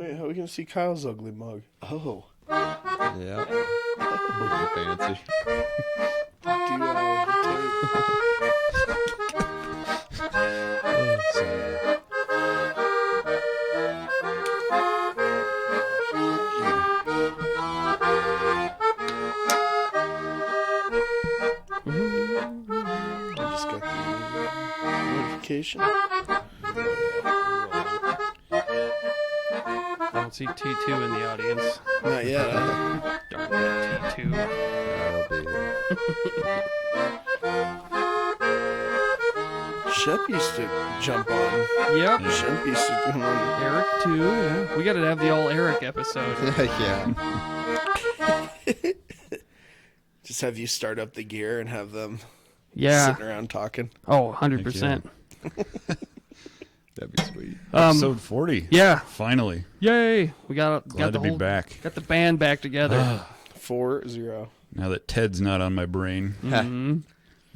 Wait, how are we gonna see Kyle's ugly mug? Oh, Yeah. Fancy. duality I just got the notification. I don't see T2 in the audience. Not yet. Huh? Darn it, T2. I'll be here. Shep used to jump on. Yep. Shep used to come on. Eric too. Yeah. We got to have the all Eric episode. Yeah. Just have you start up the gear and have them Yeah. sitting around talking. Oh, 100%. That'd be sweet. Episode 40. Yeah. Finally. Yay. We got Glad the to be whole back. got the band back together. 4-0. Now that Ted's not on my brain, Mm-hmm.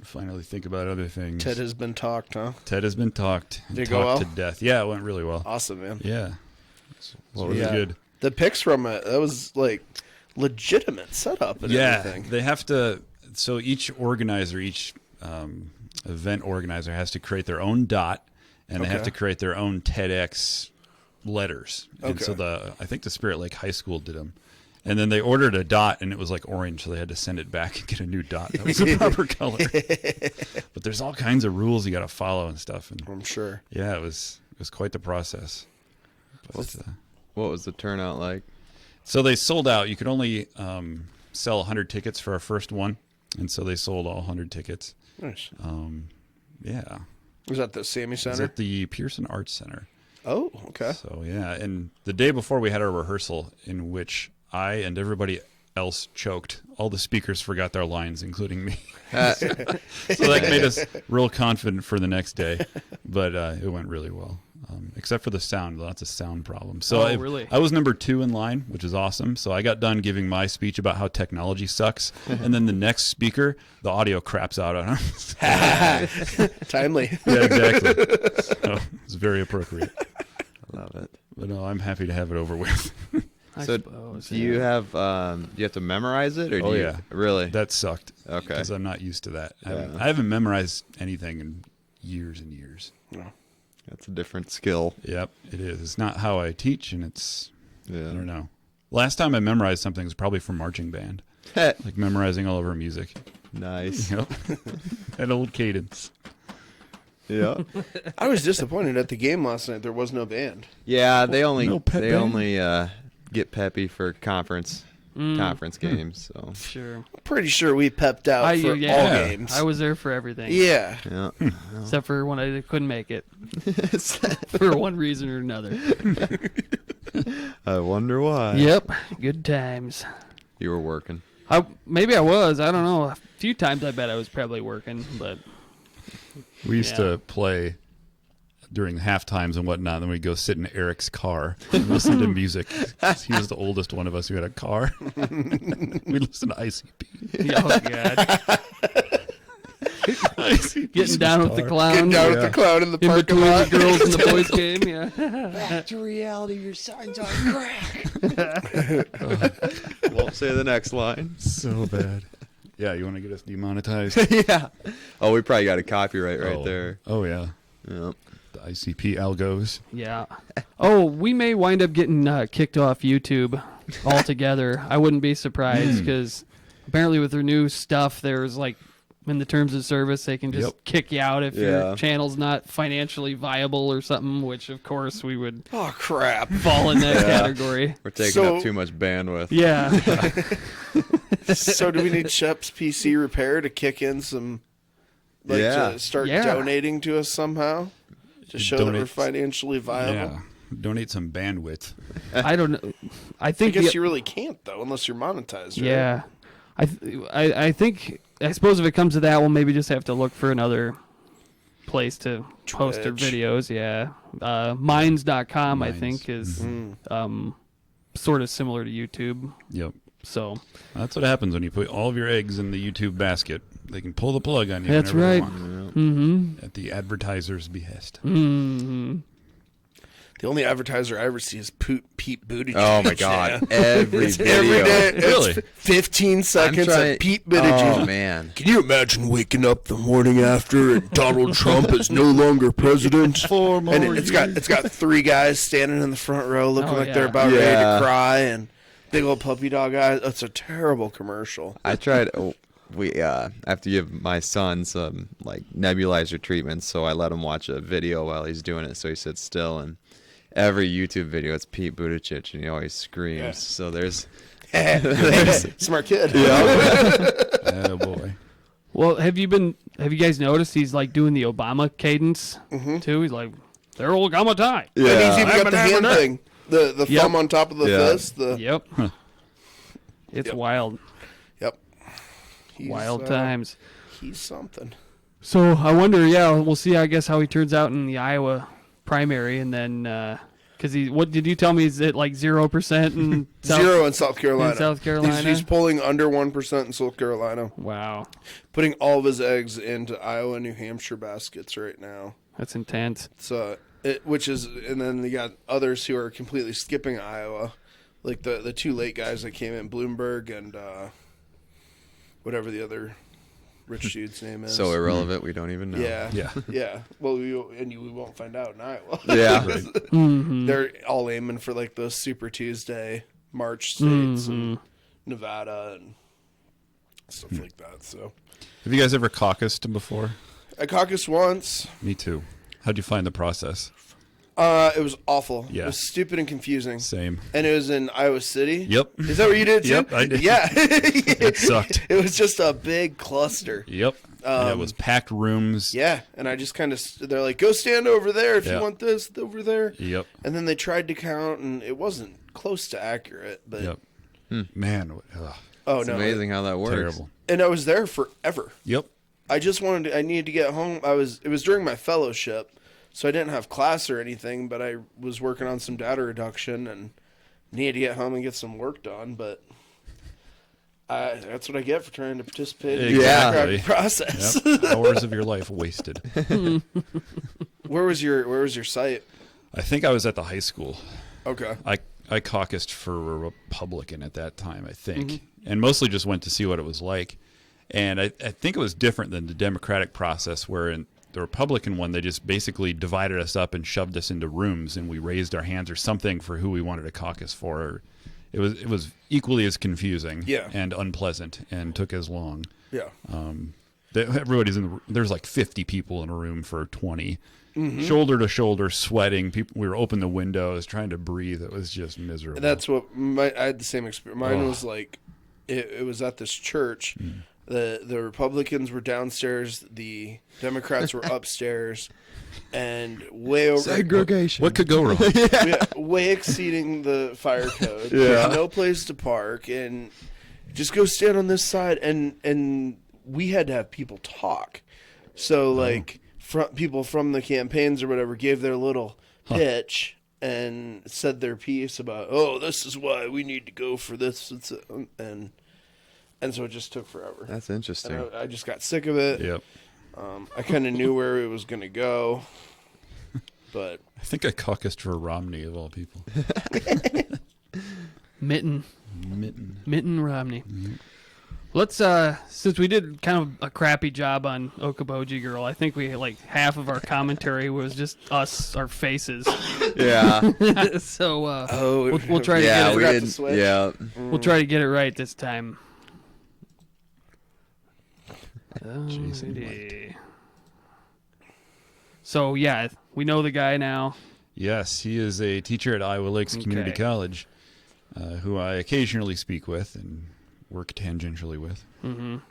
I finally think about other things. Ted has been talked, huh? Ted has been talked. Did it go talked well? to death. Yeah, it went really well. Awesome, man. Yeah. It's What really was it? good. The pics from it, that was like legitimate setup and Yeah, everything. they have to. So each organizer, each event organizer has to create their own dot, and they have Okay. to create their own TEDx letters. And so Okay. I think the Spirit Lake High School did them. And then they ordered a dot, and it was like orange, so they had to send it back and get a new dot. That was the proper color. But there's all kinds of rules you got to follow and stuff. And I'm sure. yeah, it was quite the process. But, What was the turnout like? so they sold out. You could only sell 100 tickets for our first one, and so they sold all 100 tickets. Nice. Yeah, Was that the Sammy it was Center? at the Pearson Arts Center. Oh, okay. So yeah, and the day before we had our rehearsal in which I and everybody else choked. All the speakers forgot their lines, including me. So that made us real confident for the next day. But it went really well, except for the sound. Lots of sound problems. So Oh, really? I was number 2 in line, which is awesome. So I got done giving my speech about how technology sucks, and then the next speaker, the audio craps out on him. Timely. Yeah, exactly. So it's very appropriate. I love it. But no, I'm happy to have it over with. I So suppose. do you have to memorize it, or do Oh, you yeah. really? That sucked. Okay. Because I'm not used to that. Yeah. I haven't memorized anything in years and years. No. That's a different skill. Yep, it is. It's not how I teach, and it's, I Yeah. don't know. Last time I memorized something was probably from marching band, like memorizing all of our music. Nice. Yep. That old cadence. Yeah. I was disappointed at the game last night. There was no band. Yeah, they only No pep they band? only get peppy for conference games. So Sure. Pretty sure we pepped out for all yeah. games. I was there for everything. Yeah. yeah. Except for when I couldn't make it. For one reason or another. I wonder why. Yep. Good times. You were working. Maybe I was. I don't know. A few times I bet I was probably working, but We used Yeah. to play during half times and whatnot, and then we'd go sit in Eric's car and listen to music. He was the oldest one of us who had a car. We'd listen to ICP. oh god. ICP Getting down with the star. clown. Getting down with Yeah. the clown in the In parking between lot. the girls and the boys game, yeah. Back to reality. Your signs on crack. Won't say the next line. So bad. Yeah, you want to get us demonetized? Yeah. Oh, we probably got a copyright right Oh. there. Oh, yeah. Yep. The ICP algos. Yeah. Oh, we may wind up getting kicked off YouTube altogether. I wouldn't be surprised because apparently with their new stuff, there's like in the terms of service, they can just Yep. kick you out if Yeah. your channel's not financially viable or something, which of course we would Oh, crap. fall in that Yeah. category. We're taking So- up too much bandwidth. Yeah. So do we need Shep's PC repair to kick in some, like, Yeah. to start Yeah. donating to us somehow? To show that we're Donate- financially viable? Yeah. Donate some bandwidth. I don't know. I I think guess the- you really can't, though, unless you're monetized, right? Yeah. I think, I suppose if it comes to that, we'll maybe just have to look for another place to post our Twitch. videos. Yeah. Minds.com, I Minds. think, is Mm. sort of similar to YouTube. Yep. So That's what happens when you put all of your eggs in the YouTube basket. They can pull the plug on you That's whenever they right. want, mm-hmm. at the advertiser's behest. Mm-hmm. The only advertiser I ever see is Pete Buttigieg. Oh my God! Every It's video. every day. Really? It's 15 seconds of Pete Buttigieg. Oh man! Can you imagine waking up the morning after and Donald Trump is no longer president? 4 more And it's got 3 guys standing in the front row looking Oh, like yeah. they're about ready Yeah. to cry, and big old puppy dog eyes. It's a terrible commercial. I tried. We have to give my son some like nebulizer treatments, so I let him watch a video while he's doing it, so he sits still. And every YouTube video, it's Pete Buttigieg, and he always screams. Yeah. So there's Smart kid. Oh boy. Well, have you guys noticed he's like doing the Obama cadence too? He's like, "They're Obama tie." And he's even got the Hammer, hand hammer, thing. The Yep. thumb on top of the Yeah. fist. Yep. It's Yep. wild, Yep. He's, wild times. He's something. So I wonder, yeah, we'll see. I guess how he turns out in the Iowa primary, and then because what did you tell me? Is it like 0% in Zero in South Carolina. in South Carolina? He's polling under 1% in South Carolina. Wow, Putting all of his eggs into Iowa and New Hampshire baskets right now. that's intense. So, and then you got others who are completely skipping Iowa, like the 2 late guys that came in, Bloomberg and whatever the other rich dude's name is. so irrelevant we don't even know. yeah, Yeah. yeah. Well, we won't find out in Iowa. Yeah. Right. They're all aiming for like those Super Tuesday March states and Nevada and stuff like that. So Have you guys ever caucused before? I caucused once. Me too. How'd you find the process? It was awful. Yeah. It was stupid and confusing. Same. And it was in Iowa City. Yep. Is that where you did too? Yep, I did. Yeah. It sucked. It was just a big cluster. Yep. And it was packed rooms. Yeah. And I just kind of, they're like, go stand over there if Yeah. you want this, over there. Yep. And then they tried to count, and it wasn't close to accurate. But Yep. Man. Ugh. oh It's no, amazing how that works. Terrible. And I was there forever. Yep. I needed to get home. It was during my fellowship, so I didn't have class or anything, but I was working on some data reduction and needed to get home and get some work done. But that's what I get for trying to participate in the Exactly. democratic process. Yep. Hours of your life wasted. Where was your site? I think I was at the high school. Okay. I caucused for a Republican at that time, I think, and mostly just went to see what it was like. And I think it was different than the Democratic process, where in the Republican one, they just basically divided us up and shoved us into rooms, and we raised our hands or something for who we wanted to caucus for. It was equally as confusing and unpleasant, and took as long. Yeah. Everybody's there's like 50 people in a room for 20. Shoulder to shoulder, sweating. People, we were open the windows, trying to breathe. It was just miserable. That's what I had the same experience. Mine was like, it was at this church. The Republicans were downstairs, the Democrats were upstairs, and way over Segregation. What could go wrong? way exceeding the fire code. There's no place to park, and just go stand on this side. And we had to have people talk. So like people from the campaigns or whatever gave their little pitch and said their piece about, oh, this is why we need to go for this, and so it just took forever. That's interesting. And I just got sick of it. Yep. I kind of knew where it was going to go, but I think I caucused for Romney of all people. Mitten Mitten. Romney. Let's since we did kind of a crappy job on Okoboji Girl, I think we like half of our commentary was just us, our faces. Yeah. So oh, we'll try to Yeah, get we forgot to didn't. switch. Yeah. we'll try to get it right this time. Jason Alrighty. So yeah, we know the guy now. Yes, he is a teacher at Iowa Lakes Community Okay. College, who I occasionally speak with and work tangentially with.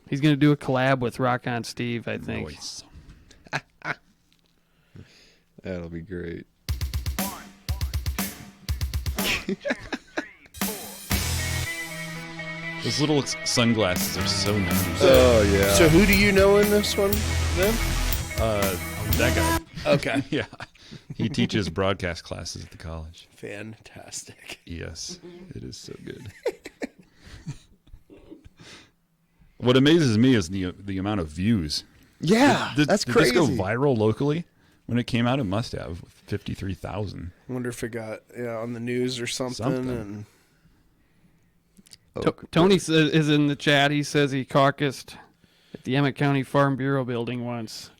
He's gonna do a collab with Rock On Steve, I think. Noise. That'll be great. Those little sunglasses are so nice. Oh yeah. So who do you know in this one then? That guy. Okay. Yeah. He teaches broadcast classes at the college. Fantastic. Yes, it is so good. What amazes me is the amount of views. yeah. Did that's did crazy. this go viral locally? When it came out, it must have 53,000. I wonder if it got on the news or something. Something. And Tony is in the chat. He says he caucused at the Emmett County Farm Bureau building once,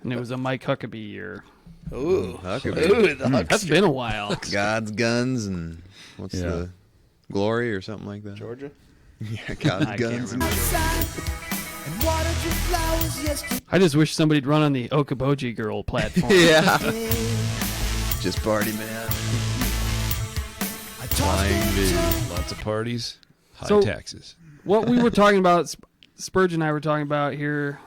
and it was a Mike Huckabee year. Huckabee. That's been a while. God's guns and what's Yeah. the glory or something like that? Georgia. Yeah, God's I can't guns. remember. I just wish somebody'd run on the Okoboji Girl platform. Yeah. Just party, man. Flying V. Lots of parties, high So- taxes. What we were talking about, Spurge and I were talking about here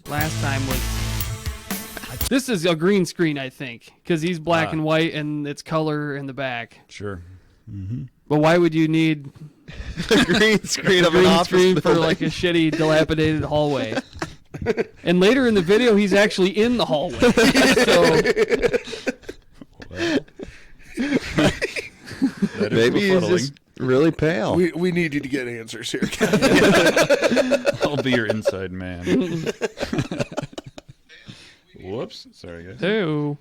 last time was this is a green screen, I think, because he's black and white and it's color in the back. Sure. But why would you need The green screen a of an green office screen for building. like a shitty, dilapidated hallway? And later in the video, he's actually in the hallway. So That is Maybe he's befuddling. just really pale. We need you to get answers here. I'll be your inside man. Whoops. Sorry, guys. ew.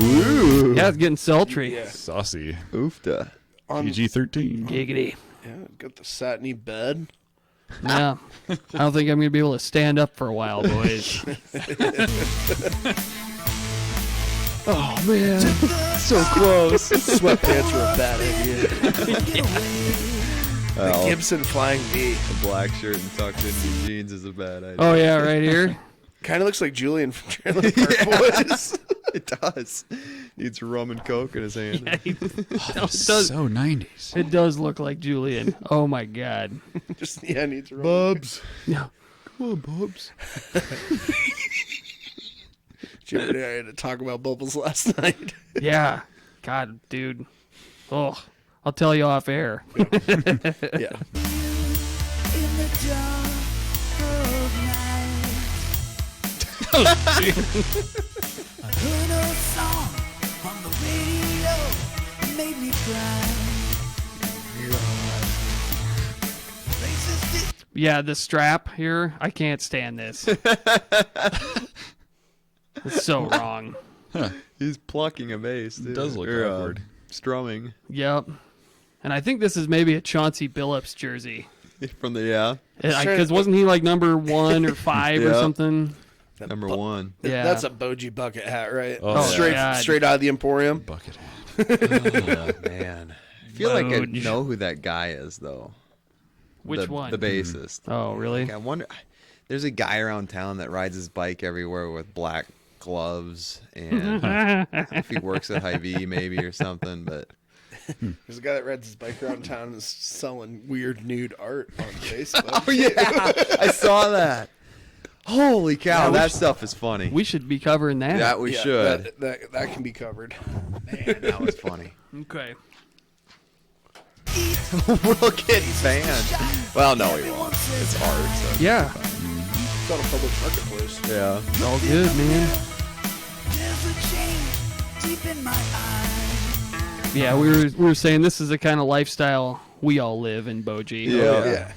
Ooh. Yeah, it's getting sultry. Yeah. Saucy. Oofta. PG-13. Giggity. Yeah, got the satiny bed. Yeah. I don't think I'm going to be able to stand up for a while, boys. Oh, man. So close. Sweatpants were a bad idea. Well, Gibson Flying V. a black shirt and tucked into jeans is a bad idea. Oh, yeah, right here. Kind of looks like Julian from Trailer Park Boys. It does. Needs rum and coke in his hand. Yeah, it does. So 90s. It does look like Julian. Oh, my God. Just needs a Bubs. Yeah. Come on, Bubs. Jim and I had to talk about bubbles last night. Yeah. God, dude. Oh, I'll tell you off air. Yeah. Yeah, the strap here, I can't stand this. It's so wrong. He's plucking a bass. Too. It does look Or, awkward. Strumming Yep. And I think this is maybe a Chauncey Billups jersey. from the Because wasn't he like number 1 or 5 or Yeah. something? number one. Yeah. That's a Boji bucket hat, right? Oh, straight God. straight out of the Emporium. Bucket hat. Oh, man. I feel like I Boj. know who that guy is, though. Which the, one? The bassist. Oh, really? Like, I wonder. There's a guy around town that rides his bike everywhere with black gloves, and I don't know if he works at Hy-Vee maybe or something. But There's a guy that rides his bike around town and is selling weird nude art on Facebook. oh yeah, I saw that. Holy cow, Yeah, we that should- stuff is funny. We should be covering that. That we Yeah, should. That can be covered. Man, that was funny. Okay. We'll get banned. Well, no, he won't. It's art, so Yeah. It's on a public marketplace. yeah. It's all good, man. Yeah, we were saying this is the kind of lifestyle we all live in Boji. Yeah. Yeah.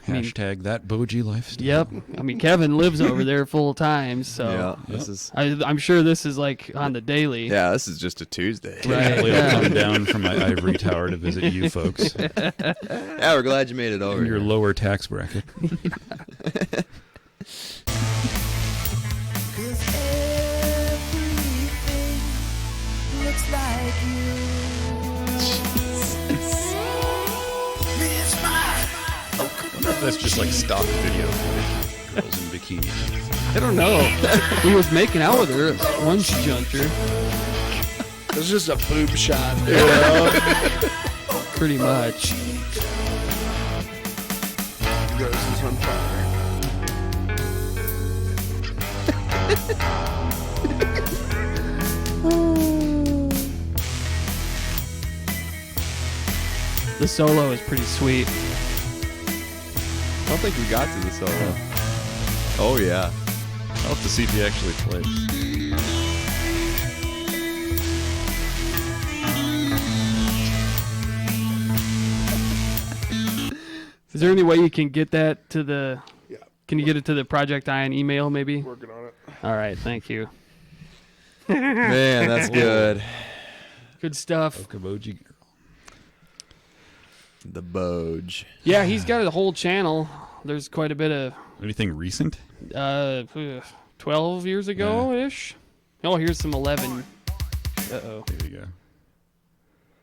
mean- Hashtag that Boji lifestyle. Yep. I mean, Kevin lives over there full time, so Yeah, this is. I'm sure this is like on the daily. Yeah, this is just a Tuesday. Right. Occasionally Yeah. I'll come down from my ivory tower to visit you folks Yeah, we're glad you made it over. in your here. lower tax bracket. That's just like stock video footage. Girls in bikinis. I don't know. He was making out with her at one juncture, It's just a boob shot. pretty much. Roses on fire. The solo is pretty sweet. I don't think we got to the solo. Oh yeah. I'll have to see if he actually plays. Is there any way you can get that to the Yeah. Can you get it to the Project Ion email, maybe? Working on it. All right, thank you. Man, that's good. Good stuff. Okaboji girl. The Boge. Yeah, he's got a whole channel. There's quite a bit of Anything recent? 12 years ago-ish. Oh, here's some 11. Uh-oh. There you go.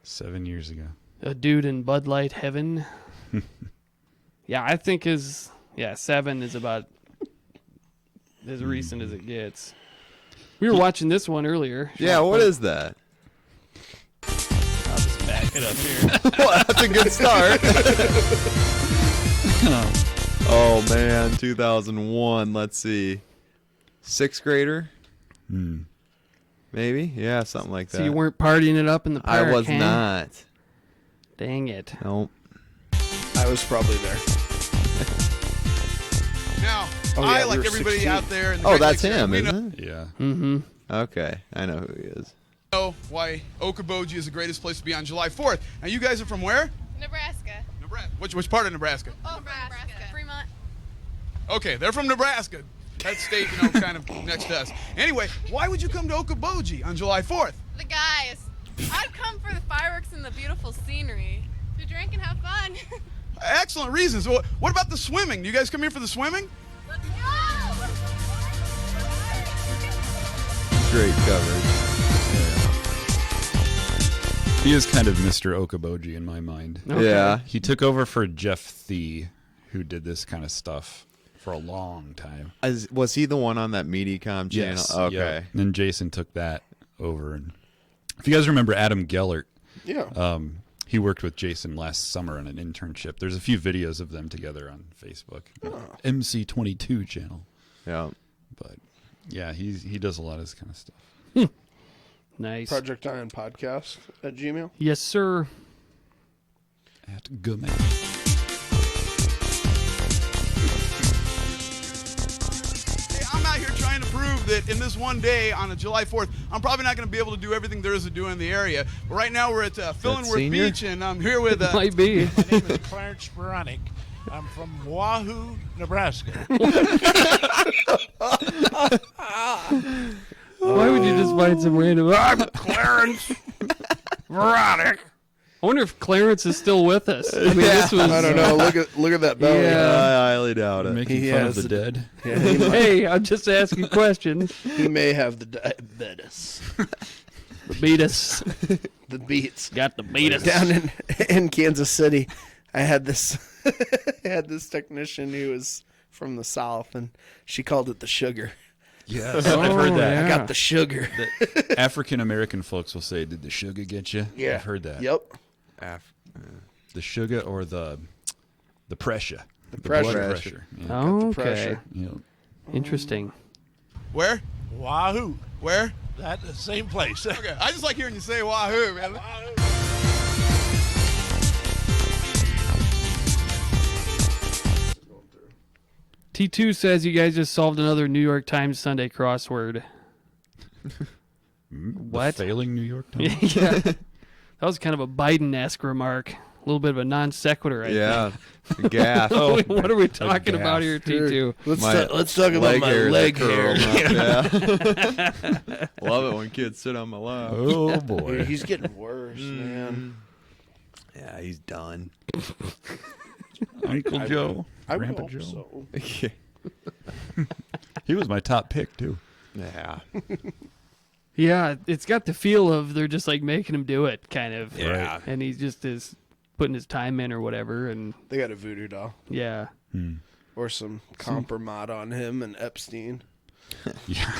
7 years ago. A dude in Bud Light heaven. Yeah, I think 7 is about as recent as it gets. We were watching this one earlier. Yeah, what is that? I'll just back it up here. Well, that's a good start. Oh, man, 2001. Let's see. 6th grader? Maybe? Yeah, something like that. So you weren't partying it up in the park, I was huh? not. Dang it. Nope. I was probably there. Now, Oh, yeah, I, we like were everybody 16. out there in the Oh, Great that's Lakes area, him, we isn't it? Yeah. Mm-hmm. Okay, I know who he is. know why Okoboji is the greatest place to be on July 4th. Now, you guys are from where? Nebraska. Nebraska. Which part of Nebraska? Oh, Nebraska. Fremont. Okay, they're from Nebraska. That state, you know, kind of next to us. Anyway, why would you come to Okoboji on July 4th? The guys. I'd come for the fireworks and the beautiful scenery. To drink and have fun. Excellent reasons. Well, what about the swimming? Do you guys come here for the swimming? Let's go! Great coverage. He is kind of Mr. Okaboji in my mind. Okay. Yeah. He took over for Jeff Thee, who did this kind of stuff for a long time. Was he the one on that MediaCom channel? Yes. Okay. yeah. And then Jason took that over. And if you guys remember Adam Gellert, Yeah. he worked with Jason last summer on an internship. There's a few videos of them together on Facebook. MC22 channel. Yeah. But yeah, he does a lot of this kind of stuff. Nice. Project Iron Podcast at Gmail. Yes, sir. At Gummy. Hey, I'm out here trying to prove that in this one day on a July 4th, I'm probably not going to be able to do everything there is to do in the area. But right now we're at Fillenworth senior? Beach, and I'm here with... Might be. My name is Clarence Sporonic. I'm from Wahoo, Nebraska. Why would you just find some random... I'm Clarence Veronica. I wonder if Clarence is still with us. I mean, this was... I don't know. Look at that belly. Yeah. I highly doubt it. Making He fun has of the dead. Yeah, Hey, I'm just asking questions. he may have the diabetes. The beatus. The beats. Got the beatus. Down in Kansas City, I had this technician who was from the South, and she called it the sugar. Yes, I've heard that. I got the sugar. African American folks will say, "Did the sugar get you?" Yeah. I've heard that. Yep. The sugar or the pressure. The pressure. blood pressure. Yeah. Oh, okay. pressure. You know, Interesting. Where? Wahoo. Where? That the same place. Okay, I just like hearing you say Wahoo, man. T2 says you guys just solved another New York Times Sunday crossword. What? The failing New York Times. Yeah. That was kind of a Biden-esque remark. A little bit of a non sequitur, I Yeah. Gaff. think. What are we talking about here, Here, T2? let's talk about my leg hair. Yeah. Love it when kids sit on my lap. Oh boy. Dude, he's getting worse, man. Yeah, he's done. Uncle Joe. I Grandpa hope Joe. so. He was my top pick too. Yeah. Yeah, it's got the feel of they're just like making him do it, kind of. Yeah. And he just is putting his time in or whatever. And They got a voodoo doll yeah. or some compromat on him and Epstein. Yeah.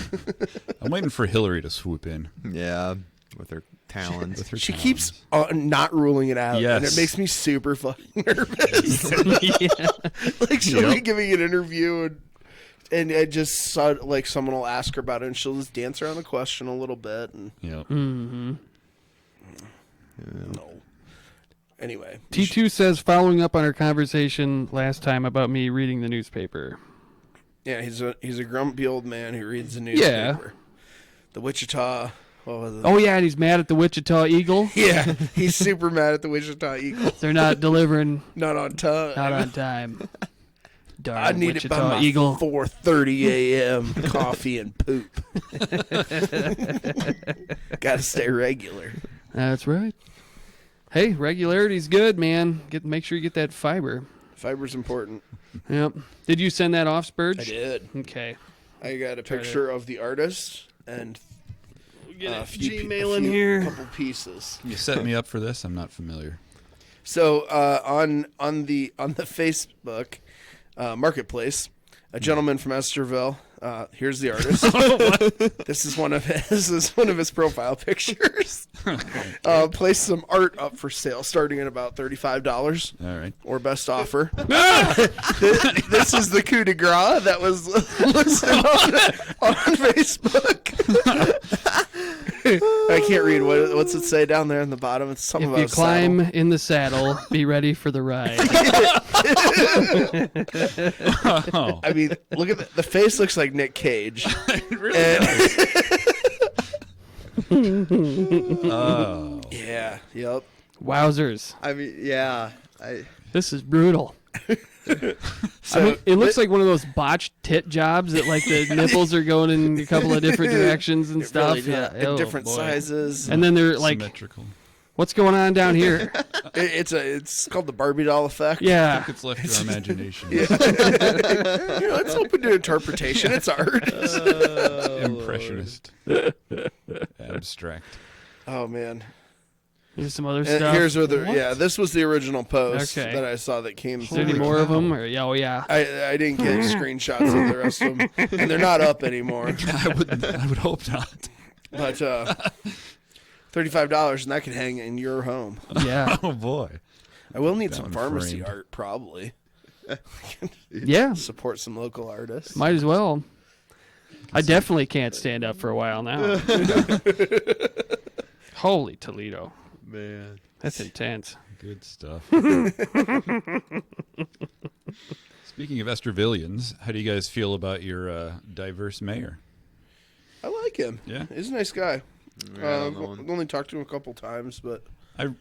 I'm waiting for Hillary to swoop in Yeah. With her talons. with her She talons. keeps not ruling it out, and Yes. it makes me super fucking nervous. Yeah. Like she'll Yep. be giving an interview, and it just like someone will ask her about it, and she'll just dance around the question a little bit, and Yep. Mm-hmm. no. Anyway, T2 says, following up on our conversation last time about me reading the newspaper. yeah, he's a grumpy old man who reads the newspaper. The Wichita. What was it? Oh, yeah, and he's mad at the Wichita Eagle. Yeah, he's super mad at the Wichita Eagles. They're not delivering, Not on time. not on time. Darn I need it by Wichita my Eagle. 4:30 a.m. coffee and poop. Got to stay regular. That's right. Hey, regularity's good, man. Make sure you get that fiber. Fiber's important. Yep. Did you send that off, Spurge? I did. Okay. I got a picture of the artist and a few Gmailing here. couple pieces. You set me up for this. I'm not familiar. So on the Facebook marketplace, a gentleman from Esterville. Here's the artist. This is one of his profile pictures. Placed some art up for sale, starting at about $35. All right. Or best offer. This is the coup de grace that was listed on Facebook. I can't read. What's it say down there in the bottom? It's something If about you climb saddle. in the saddle, be ready for the ride. Oh, I mean, look at the face. Looks like Nick Cage. it really And- does. Oh. Yeah. Yep. Wowzers. I mean, yeah. This is brutal. So I mean, it looks like one of those botched tit jobs that like the nipples are going in a couple of different directions and it stuff. really Yeah. did. In Oh, different boy. sizes. And then they're like, Symmetrical. what's going on down here? It's called the Barbie doll effect. Yeah. It's left your imagination. It's open to interpretation. It's art. Impressionist. Abstract. Oh man. Here's some other And stuff. here's where this was the original post Okay. that I saw that came Is there any through. more of them? Or, yeah, oh, yeah. I didn't get screenshots of the rest of them, and they're not up anymore. I would hope not. But $35, and that could hang in your home. Yeah. Oh boy. I will need That some one pharmacy framed. art, probably. Yeah. Support some local artists. Might as well. I definitely can't stand up for a while now. Holy Toledo. Man. That's intense. Good stuff. Speaking of Estervillians, how do you guys feel about your diverse mayor? I like him. Yeah. He's a nice guy. Yeah, I don't know him. I've only talked to him a couple times, but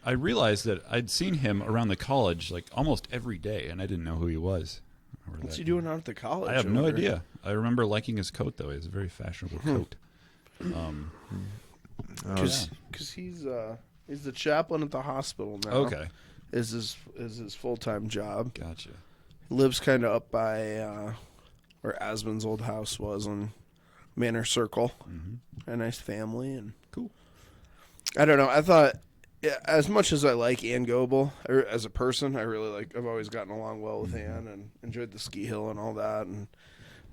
I realized that I'd seen him around the college like almost every day, and I didn't know who he was. Or what's that- he doing out at the college? I have no over there? idea. I remember liking his coat though. He has a very fashionable coat. Because he's the chaplain at the hospital now. Okay, Is his full time job. gotcha. He lives kind of up by where Asmund's old house was on Manor Circle. A nice family and Cool. I don't know. I thought as much as I like Ann Goebel as a person, I really like. I've always gotten along well with Ann and enjoyed the ski hill and all that.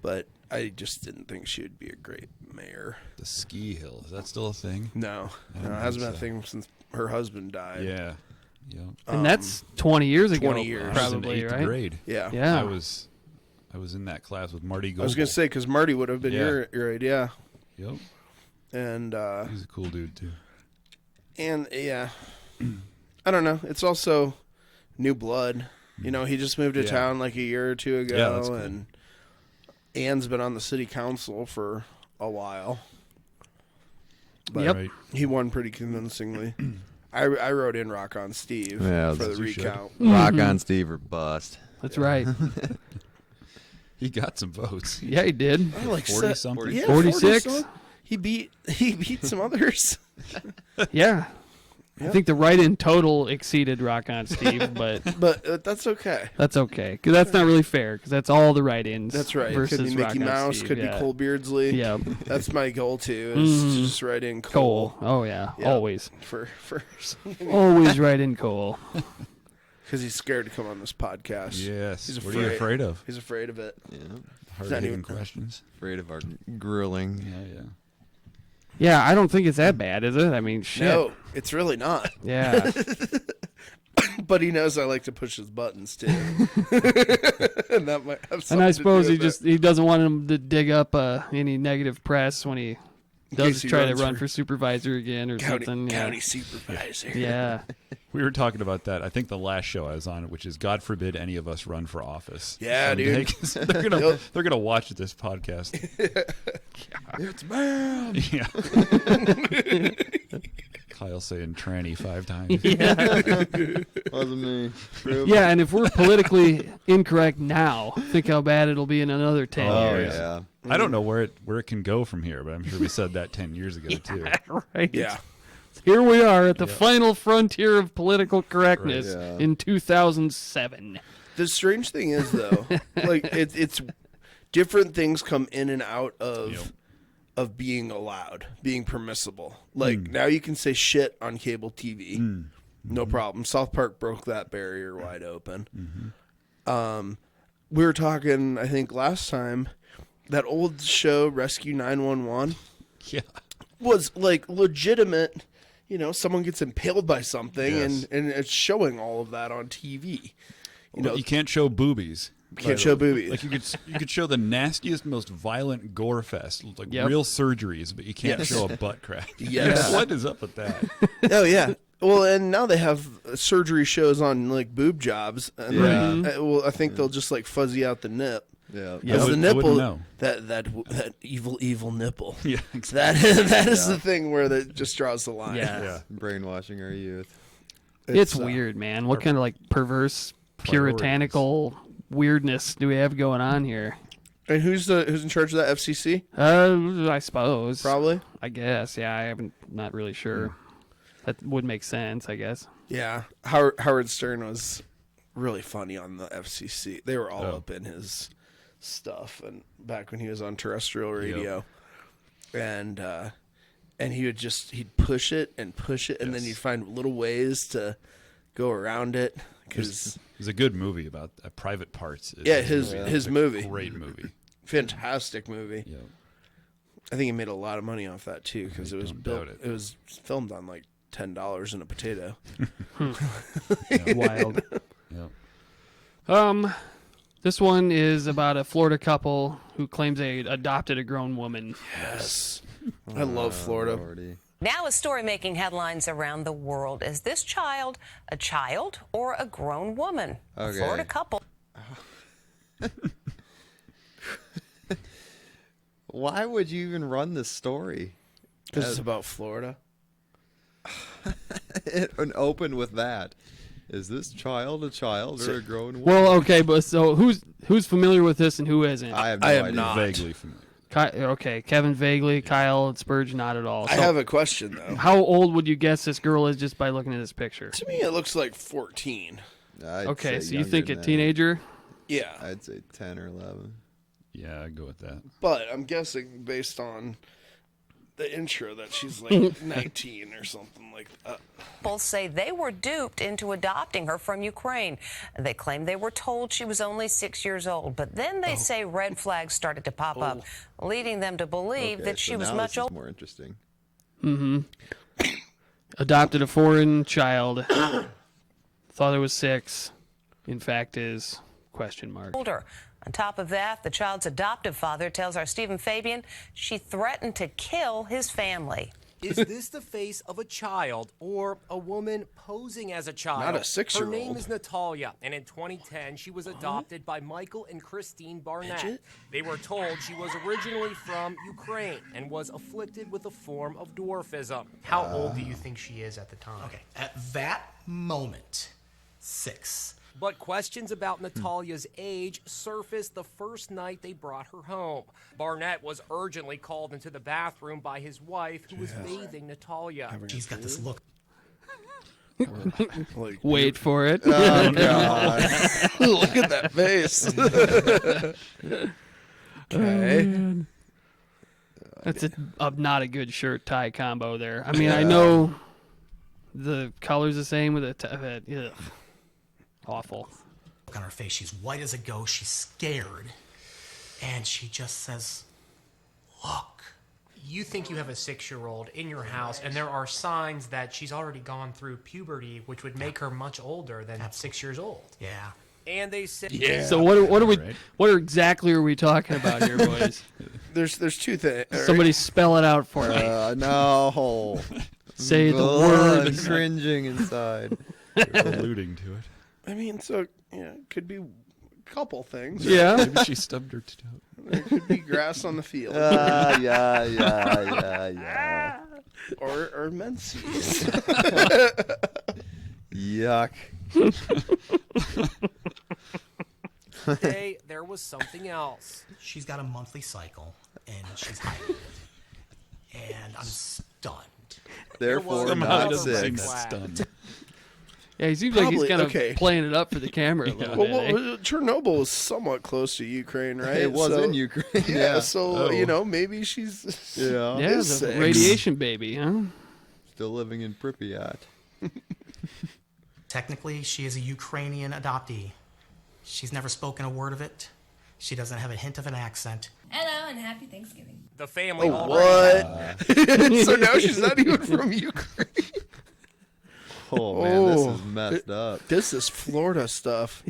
But I just didn't think she would be a great mayor. The ski hill, is that still a thing? No, I no, don't it hasn't think been a thing since her husband died. Yeah. Yep. And that's 20 years ago. 20 years. I was in Probably, 8th right? grade. Yeah. Yeah. I was in that class with Marty Goebel. I was gonna say because Marty would have been Yeah. your age, yeah. Yep. And He's a cool dude too. yeah, I don't know. It's also new blood. You know, he just moved to Yeah. town like a year or two ago, Yeah, that's cool. and Ann's been on the city council for a while. But Yep. Right. he won pretty convincingly. I wrote in Rock on Steve Yeah, for the as you should. recount. Rock on Steve or bust. That's right. He got some votes. Yeah, he did. Oh, like 40 something. Yeah, 46? 40 some. He beat some others. Yeah. I think the write-in total exceeded Rock on Steve, but But that's okay. that's okay. Because that's not really fair, because that's all the write-ins. That's right. Versus Could be Rock Mickey on Mouse. Steve, Could yeah. be Cole Beardsley. Yeah. That's my goal too. Is to just write in Cole. Oh, yeah. Yeah. Always. for Always write in Cole. because he's scared to come on this podcast. Yes. He's What are you afraid of? He's afraid of it. Yeah. Hard not hitting even- questions. Afraid of our grilling. Yeah. Yeah, I don't think it's that bad, is it? I mean, shit. No, it's really not. Yeah. But he knows I like to push his buttons too, and that might have something And I to suppose do he with just he doesn't want him to dig up any negative press when he does case he try to runs run for for supervisor again or it. something. County supervisor. Yeah. We were talking about that. I think the last show I was on, which is God forbid any of us run for office. Yeah, someday, dude. 'cause they're gonna watch this podcast. It's bad. Yeah. Kyle else saying tranny 5 times. Wasn't me. Yeah, and if we're politically incorrect now, think how bad it'll be in another 10 Oh, years. Yeah. I don't know where it can go from here, but I'm sure we said that 10 years ago too. Right. Yeah. Here we are at the final frontier of political correctness Right, yeah. in 2007. The strange thing is, though, like it's different things come in and out of being allowed, being permissible. Like now you can say shit on cable TV, no problem. South Park broke that barrier wide open. We were talking, I think, last time that old show Rescue 911 Yeah. was like legitimate. You know, someone gets impaled by something, Yes. and it's showing all of that on TV. You know, You can't show boobies. can't show boobies. Like you could show the nastiest, most violent gore fest, like Yep. real surgeries, but you can't Yes. show a butt crack. Yes. What is up with that? Oh yeah. Well, and now they have surgery shows on like boob jobs. And Yeah. well, I think they'll just like fuzzy out the nip. Yeah. Yeah. As I the wouldn't nipple, know. that evil nipple. Yeah, That is the thing where that just draws the line. Yeah. Brainwashing our youth. It's weird, man. What kind of like perverse, puritanical weirdness do we have going on here? And who's in charge of that FCC? I suppose. Probably. I guess. Yeah, I haven't. Not really sure. That would make sense, I guess. Yeah. Howard Stern was really funny on the FCC. They were all Oh. up in his stuff, and back when he was on terrestrial radio, and he'd push it, and then he'd find little ways to go around it. Because It's a good movie about private parts. his movie, Great movie. fantastic movie. Yeah. I think he made a lot of money off that too, because it was don't built. doubt It was filmed on like $10 in a potato. Wild. Yeah. This one is about a Florida couple who claims they adopted a grown woman. Yes, I love Florida. Lordy. Now a story making headlines around the world. Is this child a child or a grown woman? A Okay. Florida couple. Why would you even run this story? Because it's about Florida. And open with that. Is this child a child or a grown woman? Well, okay, but so who's familiar with this and who isn't? I have no I am idea. not. Vaguely familiar. Okay, Kevin vaguely, Kyle Spurge, not at all. I So have a question though. how old would you guess this girl is just by looking at this picture? To me, it looks like 14. I'd Okay, say so you younger think a than that. teenager? Yeah, I'd say 10 or 11. Yeah, I'd go with that. but I'm guessing based on the intro that she's like 19 or something like that. Both say they were duped into adopting her from Ukraine. They claim they were told she was only 6 years old, but then they say red flags started to pop up, leading them to believe Okay, that she so was now much this is older. more interesting. Adopted a foreign child. Father was 6. In fact, is question mark. On top of that, the child's adoptive father tells our Stephen Fabian she threatened to kill his family. Is this the face of a child or a woman posing as a child? Not a 6-year-old. Her name is Natalia, and in 2010, she was adopted by Michael and Christine Barnett. Midget? They were told she was originally from Ukraine and was afflicted with a form of dwarfism. How old do you think she is at the time? Okay, at that moment, 6. But questions about Natalia's age surfaced the first night they brought her home. Barnett was urgently called into the bathroom by his wife, who was bathing Natalia. She's got this look. Like, Wait for it. Oh, God. look at that face. Okay. That's not a good shirt tie combo there. I mean, I know the color's the same with ugh. Awful. Look on her face. She's white as a ghost. She's scared. And she just says, look. You think you have a 6-year-old in your house, and there are signs that she's already gone through puberty, which would make her much older than 6 years old. Yeah. And they said, So what are we? Right. What exactly are we talking about here, boys? There's two things. Somebody spell it out for me. No. Say the Ugh, word. I'm cringing inside. Alluding to it. I mean, so yeah, it could be a couple things. Yeah. Maybe she stubbed her toe. There could be grass on the field. Yeah. Or menses. Yuck. Today, there was something else. She's got a monthly cycle, and she's hiding it. And I'm stunned. Therefore, Somehow not doesn't seem six. that stunned. Yeah, he seems like he's Probably- kind of okay. playing it up for the camera a little Well, bit. well, Chernobyl was somewhat close to Ukraine, right? It was So- in Ukraine. Yeah, Yeah. so, Oh. maybe she's... Yeah. Yeah, is the six. radiation baby, huh? Still living in Pripyat. Technically, she is a Ukrainian adoptee. She's never spoken a word of it. She doesn't have a hint of an accent. Hello and happy Thanksgiving. The family Oh, already what? So now she's not even from Ukraine. Oh, man, this Oh. is messed up. This is Florida stuff.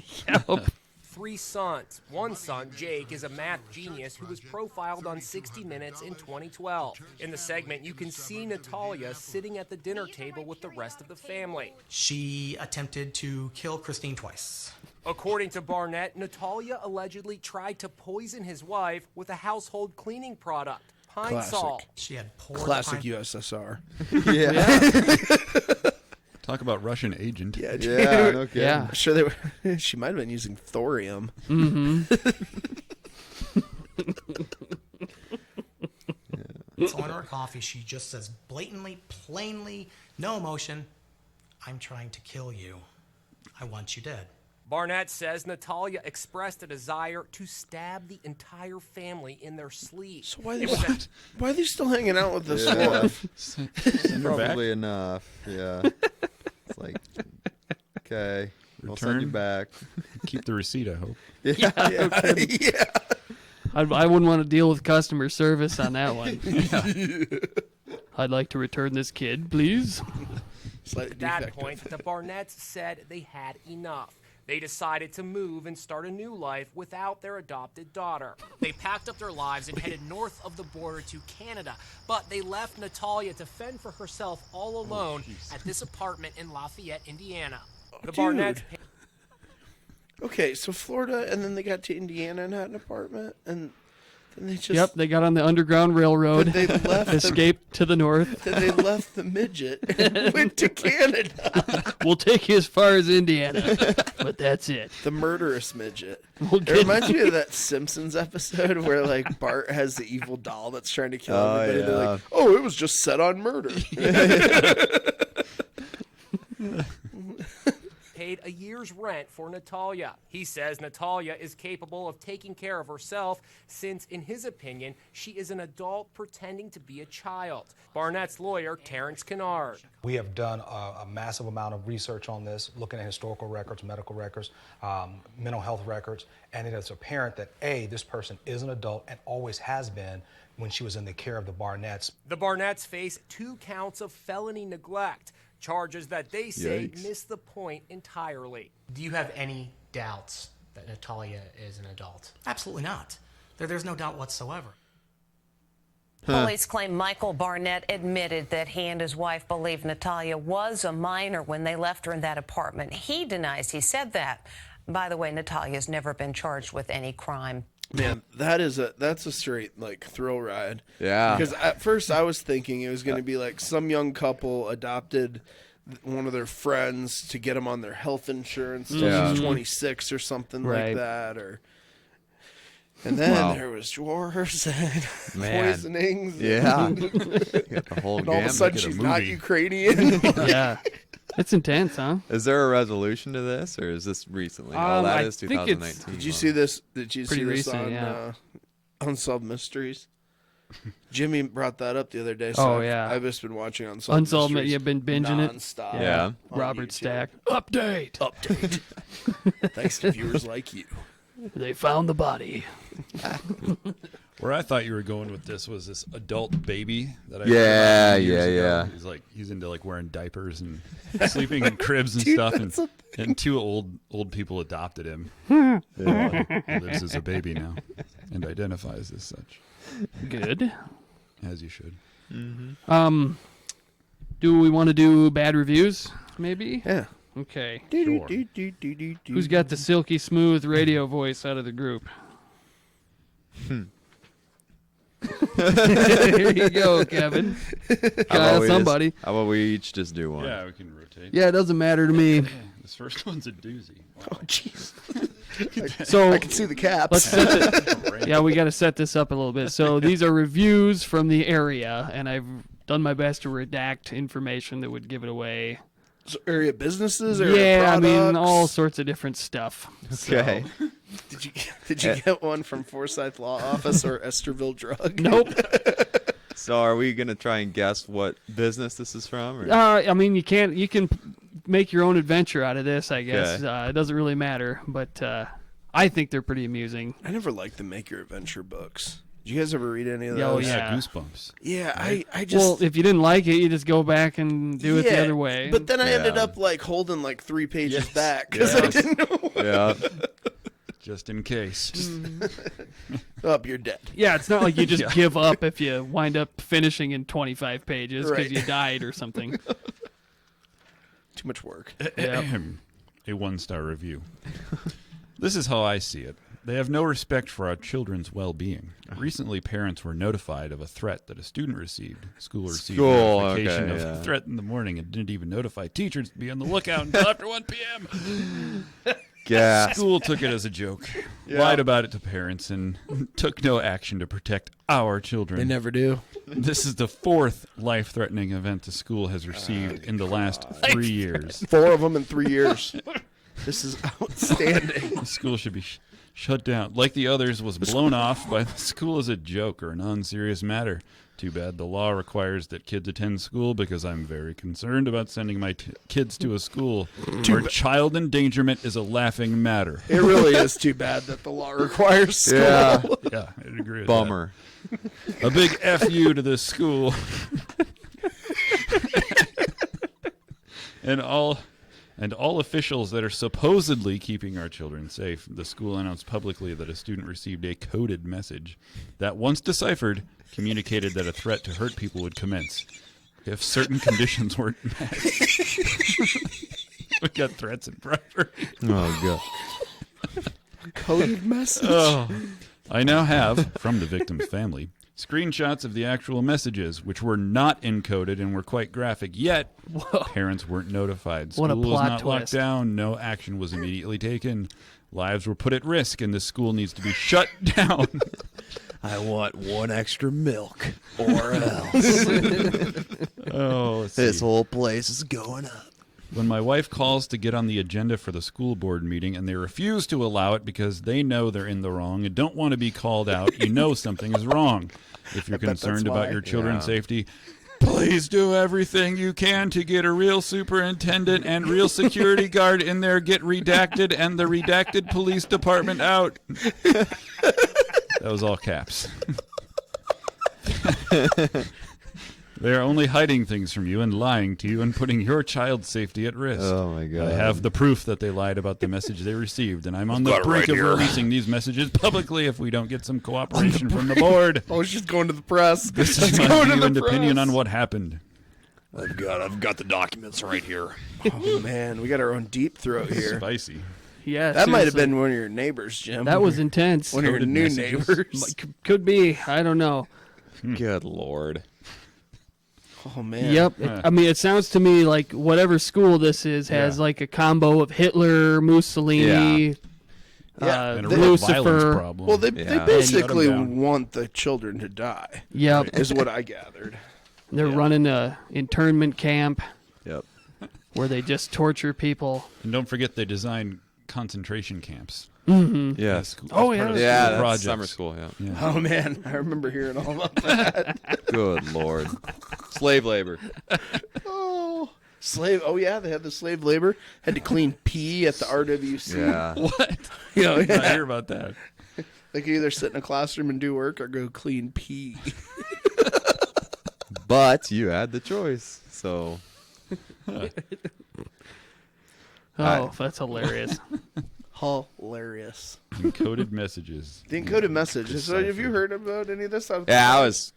3 sons. One son, Jake, is a math genius who was profiled on 60 Minutes in 2012. In the segment, you can see Natalia sitting at the dinner table with the rest of the family. She attempted to kill Christine twice. According to Barnett, Natalia allegedly tried to poison his wife with a household cleaning product, pine Classic. salt. She had poured Classic pine- USSR. Yeah. Talk about Russian agent. Yeah, Yeah, no kidding. Yeah. I'm sure they were. She might have been using thorium. So in her coffee, she just says blatantly, plainly, no emotion, I'm trying to kill you. I want you dead. Barnett says Natalia expressed a desire to stab the entire family in their sleep. So why It was a- why are they still hanging out with this Yeah. dwarf? Send her back. Probably enough. Yeah. It's like, okay, we'll send you Return. back. Keep the receipt, I hope. Yeah. I wouldn't want to deal with customer service on that one. I'd like to return this kid, please. Slightly At that defective. point, the Barnetts said they had enough. They decided to move and start a new life without their adopted daughter. They packed up their lives and headed north of the border to Canada, but they left Natalia to fend for herself all alone at this apartment in Lafayette, Indiana. The Dude. Barnetts Okay, so Florida, and then they got to Indiana and had an apartment, and then they just Yep, they got on the Underground Railroad, They left the, escaped to the north. then they left the midget and went to Canada. We'll take you as far as Indiana, but that's it. The murderous midget. We'll It get- reminds me of that Simpsons episode where like Bart has the evil doll that's trying to kill Oh, everybody. They're yeah. like, "Oh, it was just set on murder." paid a year's rent for Natalia. He says Natalia is capable of taking care of herself since, in his opinion, she is an adult pretending to be a child. Barnett's lawyer, Terrence Kennard. We have done a massive amount of research on this, looking at historical records, medical records, mental health records, and it is apparent that A, this person is an adult and always has been when she was in the care of the Barnetts. The Barnetts face 2 counts of felony neglect, charges that they say Yikes. miss the point entirely. Do you have any doubts that Natalia is an adult? Absolutely not. There's no doubt whatsoever. Police claim Michael Barnett admitted that he and his wife believed Natalia was a minor when they left her in that apartment. He denies he said that. By the way, Natalia's never been charged with any crime. Man, that's a straight like thrill ride. Yeah. Because at first I was thinking it was going to be like some young couple adopted one of their friends to get them on their health insurance till Yeah. she's 26 or something Right. like that, and then Wow. there was dwarves and Man. poisonings. Yeah. and, Got the whole and all of a gamut. sudden Make it a she's not movie. Ukrainian. Yeah. It's intense, huh? Is there a resolution to this, or is this recently? Oh, that I is think it's- 2019. Did you see this? Did you Pretty see this recent, on yeah. Unsolved Mysteries? Jimmy brought that up the other day. So Oh, I've- yeah. I've just been watching Unsolved Unsolved, Mysteries. you've been binging it? nonstop Yeah. on Robert YouTube. Stack. Update. Thanks to viewers like you. They found the body. Where I thought you were going with this was this adult baby that I Yeah, read about years yeah, ago. He's into like wearing diapers and sleeping in cribs and Dude, stuff, that's and 2 old people adopted him. He lives as a baby now and identifies as such, Good. as you should. Do we want to do bad reviews? Maybe. Yeah. Okay. Sure. Who's got the silky smooth radio voice out of the group? Here you go, Kevin. Somebody. How about we each just do one? Yeah, we can rotate. Yeah, it doesn't matter to me. This first one's a doozy. Oh, jeez. So I can see the caps. Let's set yeah, we got to set this up a little bit. So these are reviews from the area, and I've done my best to redact information that would give it away. So area businesses, area Yeah, products? I mean all sorts of different stuff. Okay. So, did you get one from Forsyth Law Office or Esterville Drug? Nope. So are we gonna try and guess what business this is from? Or? I mean, you can make your own adventure out of this, I guess. Okay. It doesn't really matter, but I think they're pretty amusing. I never liked the Make Your Adventure books. Did you guys ever read any of Oh, those? yeah. Goosebumps. Yeah, I just... Well, if you didn't like it, you just go back and do it the other way. But then I ended up like holding like 3 pages back because I didn't know what... Yeah. Just in case. You're dead. Yeah, it's not like you just give up if you wind up finishing in 25 pages because Right. you died or something. Too much work. Yep. A 1-star review. This is how I see it. They have no respect for our children's well-being. Recently, parents were notified of a threat that a student received. School received notification of a threat in the morning and didn't even notify teachers to be on the lookout until after 1 p.m. Gas. School took it as a joke, lied about it to parents, and took no action to protect our children. They never do. This is the 4th life-threatening event the school has received in the last 3 years. 4 of them in 3 years. This is outstanding. The school should be shut down. Like the others, was blown off by the school as a joke or a non-serious matter. Too bad the law requires that kids attend school because I'm very concerned about sending my kids to a school where child endangerment is a laughing matter. It really is too bad that the law requires school. Yeah. Yeah, I'd agree with Bummer. that. A big F you to this school. And all officials that are supposedly keeping our children safe. The school announced publicly that a student received a coded message that, once deciphered, communicated that a threat to hurt people would commence if certain conditions weren't met. We got threats in private. Oh, God. Coded message? Oh. I now have, from the victim's family, screenshots of the actual messages, which were not encoded and were quite graphic, yet parents weren't notified. School What a was plot not twist. locked down. No action was immediately taken. Lives were put at risk, and the school needs to be shut down. I want 1 extra milk or else. Let's This see. whole place is going up. When my wife calls to get on the agenda for the school board meeting and they refuse to allow it because they know they're in the wrong and don't want to be called out, you know something is wrong. If you're bet that's concerned about why. your children's Yeah. safety, please do everything you can to get a real superintendent and real security guard in there, get redacted, and the redacted police department out. That was all caps. They're only hiding things from you and lying to you and putting your child's safety at risk. Oh, my God. I have the proof that they lied about the message they received, and I'm on the brink of releasing these messages publicly if we don't get some cooperation from the board. I was just going to the press. This Let's is my go to view the and opinion press. on what happened. I've got the documents right here. Oh, man. We got our own deep throat here. Spicy. Yeah, That might have seriously. been one of your neighbors, Jim. That was intense. One of your Coded new messages. neighbors. Could be. I don't know. Good Lord. Oh, man. Yep. I mean, it sounds to me like whatever school this is has like a combo of Hitler, Mussolini, Yeah, And a real violence Lucifer. problem. Well, they basically Shut 'em down. want the children to die. Yep. Is what I gathered. They're running a internment camp Yep. where they just torture people. And don't forget they designed concentration camps. Mm-hmm. Yeah. Oh, yeah. Yeah, that's projects. summer school, yeah. Oh, man. I remember hearing all about that. Good Lord. Slave labor. Oh. Slave. Oh, yeah. They had the slave labor. Had to clean pee at the RWC. Yeah. What? You know, I yeah. hear about that. They could either sit in a classroom and do work or go clean pee. But you had the choice, so. Oh, that's hilarious. Hilarious. Encoded messages. The encoded message. So have you heard about any of this? Yeah,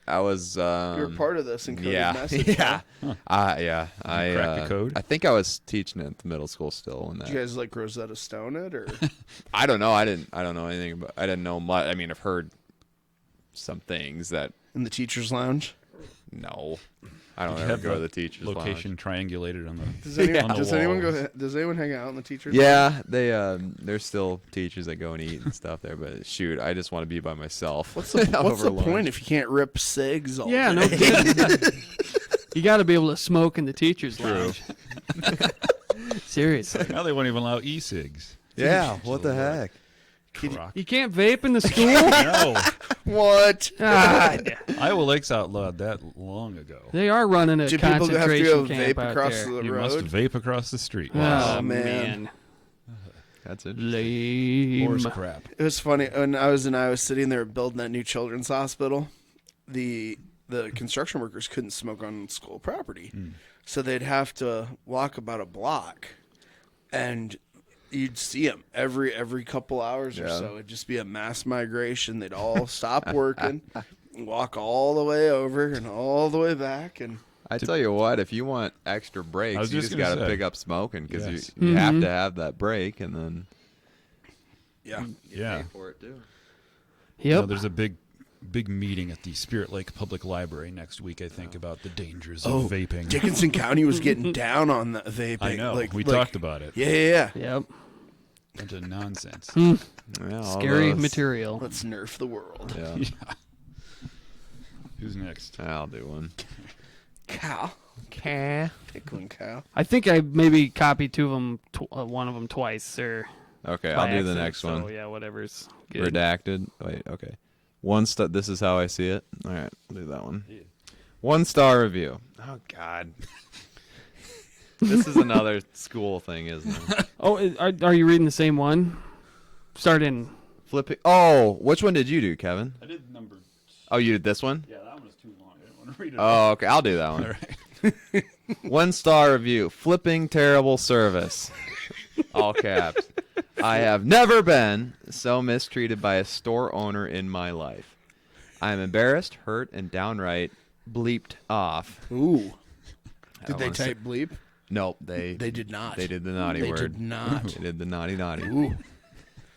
I was. You're part of this encoded yeah, message. yeah, huh? yeah. I crack the code? I think I was teaching it at the middle school still. When that. Did you guys like Rosetta Stone it or? I don't know. I don't know anything about. I didn't know much. I mean, I've heard some things that in the teacher's lounge. No, I don't Did you ever have go to the the teacher's location lounge. triangulated on the. Does anyone, on the does anyone walls. go? Does anyone hang out in the teacher's? Yeah, they there's still teachers that go and eat and stuff there, but shoot, I just want to be by myself. What's the over point lunch. if you can't rip cigs all Yeah, day? no kidding. You got to be able to smoke in the teacher's lounge. Seriously. Now they won't even allow e-cigs. Yeah, what the heck? You can't vape in the school? No. What? God. Iowa Lakes outlawed that long ago. They are running a Do people have to concentration go camp vape out across there. the You must road? vape across the street. Oh, man. man. That's interesting. Lame. Horse crap. It was funny when I was in Iowa City and they were building that new children's hospital. The construction workers couldn't smoke on school property, so they'd have to walk about a block, and you'd see them every couple hours or Yeah. so. It'd just be a mass migration. They'd all stop working, walk all the way over and all the way back, and I tell you what, if you want extra I breaks, was you just just gonna got to say. pick up smoking because Yes. you have to have that break, and then yeah. Yeah. pay for it too. You know, Yep. there's a big meeting at the Spirit Lake Public Library next week, I think, about the dangers of Oh, vaping. Dickinson County was getting down on the vaping. I know. Like, we like- talked about it. Yeah. Yep. Bunch of nonsense. Yeah, all Scary those- material. Let's nerf the world. Yeah, Yeah. Who's next? I'll do one. Cow. Okay. Tickling cow. I think I maybe copied two of them, one of them twice, or Okay, by I'll do the accident, next one. So yeah, whatever's good. Redacted. Wait, okay. This is how I see it. All right, I'll do that one. 1-star review. Oh God. This is another school thing, isn't it? Oh, are you reading the same one? Start in. Flipping. Oh, which one did you do, Kevin? I did number. Oh, you did this one? Yeah, that one was too long. I didn't want to read it. Oh, okay. I'll do that one. All right. 1-star review. Flipping terrible service. All caps. I have never been so mistreated by a store owner in my life. I am embarrassed, hurt, and downright bleeped off. Ooh. I Did they wanna say- type bleep? Nope, they did not. They did the naughty They word. did not. They did the naughty. Ooh.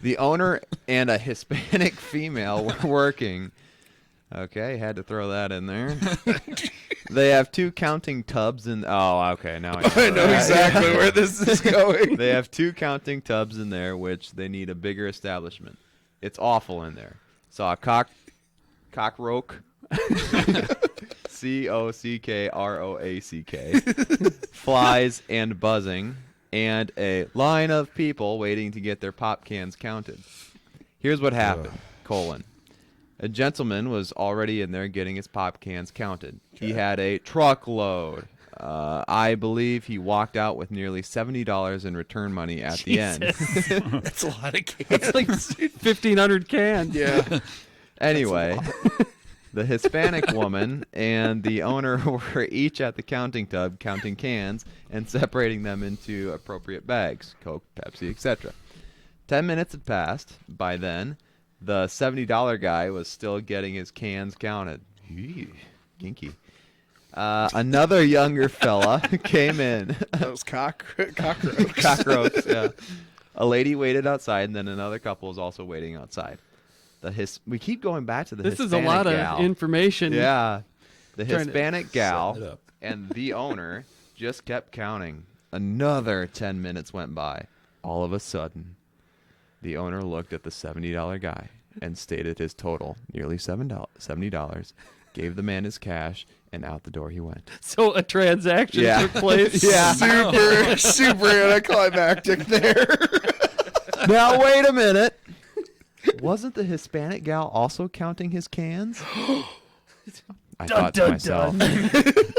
The owner and a Hispanic female were working. Okay, had to throw that in there. They have 2 counting tubs in. Oh, okay, now I know exactly where this is going. They have 2 counting tubs in there, which they need a bigger establishment. It's awful in there. Saw a cockroach. COCKROACK. Flies and buzzing, and a line of people waiting to get their pop cans counted. Here's what happened: a gentleman was already in there getting his pop cans counted. He had a truckload. I believe he walked out with nearly $70 in return money at the end. That's a lot of cans. It's like 1,500 cans. Yeah. Anyway, the Hispanic woman and the owner were each at the counting tub counting cans and separating them into appropriate bags, Coke, Pepsi, etc. 10 minutes had passed. By then, the $70 guy was still getting his cans counted. Ew, kinky. Another younger fella came in. That was cockroach. Cockroach, yeah. A lady waited outside, and then another couple was also waiting outside. We keep going back to the This Hispanic is a lot gal. of information. Yeah. The Trying to Hispanic set it gal up. and the owner just kept counting. Another 10 minutes went by. All of a sudden, the owner looked at the $70 guy and stated his total, nearly $70, gave the man his cash, and out the door he went. So a transaction Yeah. took place. Yeah. Super anticlimactic there. Now, wait a minute. Wasn't the Hispanic gal also counting his cans? I thought to myself,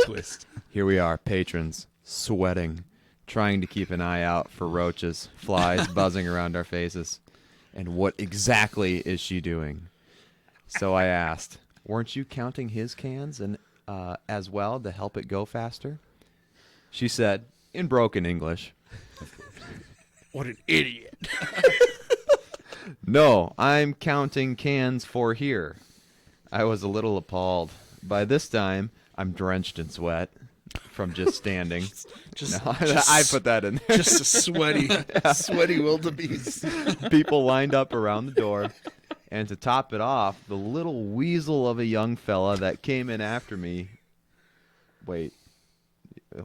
Twist. here we are, patrons, sweating, trying to keep an eye out for roaches, flies buzzing around our faces. And what exactly is she doing? So I asked, weren't you counting his cans and as well to help it go faster? She said, in broken English, What an idiot. no, I'm counting cans for here. I was a little appalled. By this time, I'm drenched in sweat from just standing. I put that in there. Just a sweaty wildebeest. People lined up around the door, And to top it off, the little weasel of a young fella that came in after me. Wait.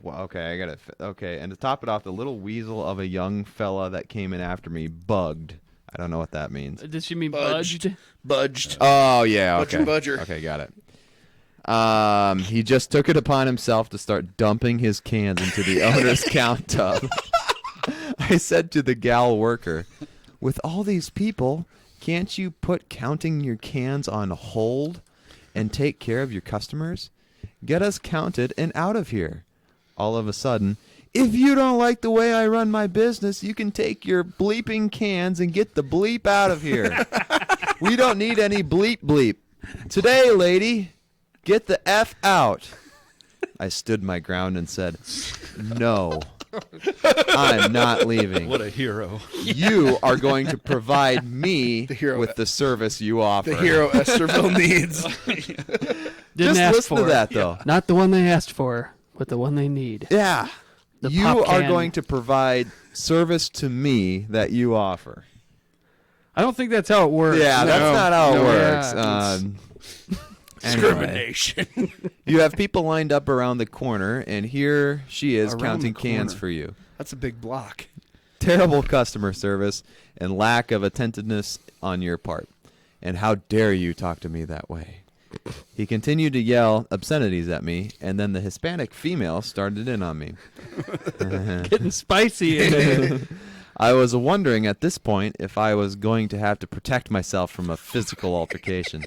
Well, okay, I got it. Okay, and to top it off, the little weasel of a young fella that came in after me bugged. I don't know what that means. Does she mean budged? Budged. Oh, yeah, okay. Budger. Okay, got it. He just took it upon himself to start dumping his cans into the owner's count tub. I said to the gal worker, with all these people, can't you put counting your cans on hold and take care of your customers? Get us counted and out of here. All of a sudden, if you don't like the way I run my business, you can take your bleeping cans and get the bleep out of here. We don't need any bleep bleep. Today, lady, get the F out. I stood my ground and said, no, I'm not leaving. What a hero. You are going to provide me with the service you offer. The hero Esterville needs. Didn't Just ask listen for to that, it. though. Not the one they asked for, but the one they need. Yeah. The You pop are can. going to provide service to me that you offer. I don't think that's how it works. Yeah, that's not how it works. Yeah, Discrimination. You have people lined up around the corner, and here she is Around counting the cans corner. for you. That's a big block. Terrible customer service and lack of attentiveness on your part. And how dare you talk to me that way? He continued to yell obscenities at me, and then the Hispanic female started in on me. Getting spicy. I was wondering at this point if I was going to have to protect myself from a physical altercation.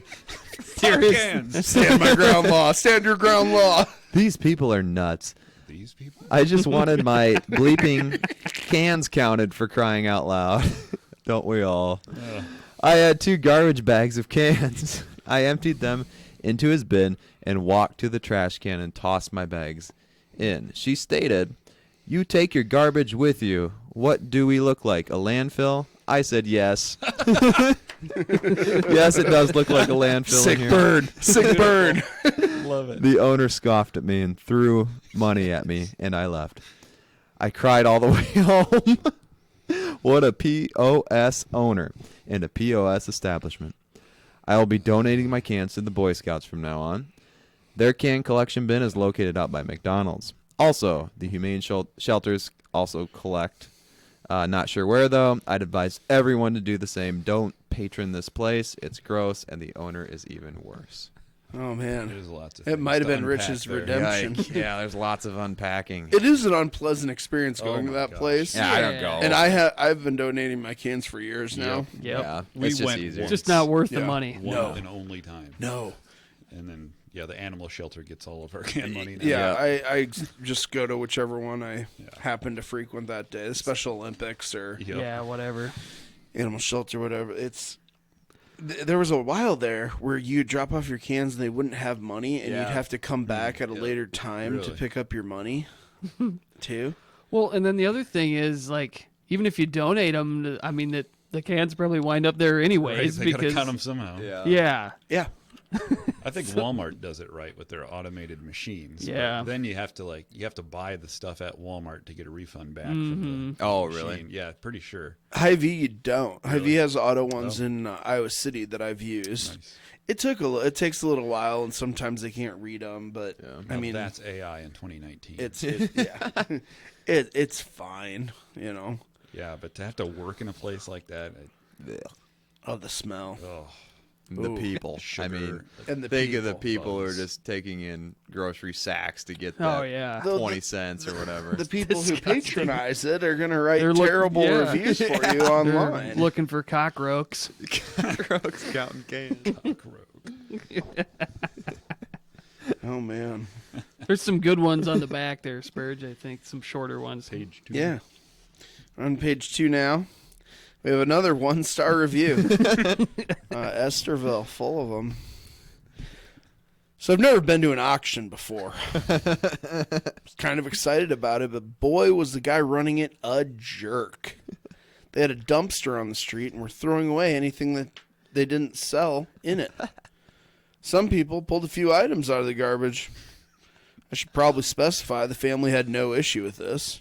Stand my ground law. Stand your ground law. These people are nuts. These people? I just wanted my bleeping cans counted, for crying out loud. Don't we all? I had 2 garbage bags of cans. I emptied them into his bin and walked to the trash can and tossed my bags in. She stated, "You take your garbage with you. What do we look like, a landfill?" I said yes. Yes, it does look like a landfill Sick in here. bird. Sick bird. Love it. The owner scoffed at me and threw money at me, and I left. I cried all the way home. What a POS owner and a POS establishment. I will be donating my cans to the Boy Scouts from now on. Their can collection bin is located out by McDonald's. Also, the Humane Shelters also collect. Not sure where, though. I'd advise everyone to do the same. Don't patron this place. It's gross, and the owner is even worse. Oh, man. There's lots of It things might have to been unpack Rich's there. redemption. Yeah, there's lots of unpacking. It is an unpleasant experience going to my that gosh. place. Yeah, I don't go. And I've been donating my cans for years now. Yep. Yeah, We it's just went easier. once. Just not worth the Yeah. money. One No. and only time. No. And then, yeah, the animal shelter gets all of our can money now. Yeah, I just go to whichever one I happen to frequent that day. The Special Olympics or Yep. Yeah, whatever. animal shelter, whatever. There was a while there where you'd drop off your cans and they wouldn't have money, and you'd have to come back at a later time to Really? pick up your money, too. Well, and then the other thing is, like, even if you donate them, I mean, that the cans probably wind up there Right, anyways they gotta because count them somehow. yeah, Yeah. I think Walmart does it right with their automated machines. but Yeah. then you have to buy the stuff at Walmart to get a refund back from the Oh, machine. really? Yeah, pretty sure. Hy-Vee, you don't. Hy-Vee Really? has auto ones in Iowa City that I've used. Nice. It takes a little while, and sometimes they can't read them. But I Now mean, that's AI in 2019. it's fine, you know. Yeah, but to have to work in a place like that, Oh, the smell. The Ooh. people. I mean, sugar, And the think of the people. people who are bugs. just taking in grocery sacks to get Oh, that yeah. 20 cents or whatever. The people who Disgusting. patronize it are going to write They're terrible yeah. reviews for you They're online. looking for cockroaches. Crooks counting cans. Oh man. There's some good ones on the back there, Spurge. I think some shorter ones. Page 2. Yeah. On page 2 now. We have another 1-star review. Esterville, full of them. So I've never been to an auction before. Was kind of excited about it, but boy, was the guy running it a jerk. They had a dumpster on the street and were throwing away anything that they didn't sell in it. Some people pulled a few items out of the garbage. I should probably specify the family had no issue with this.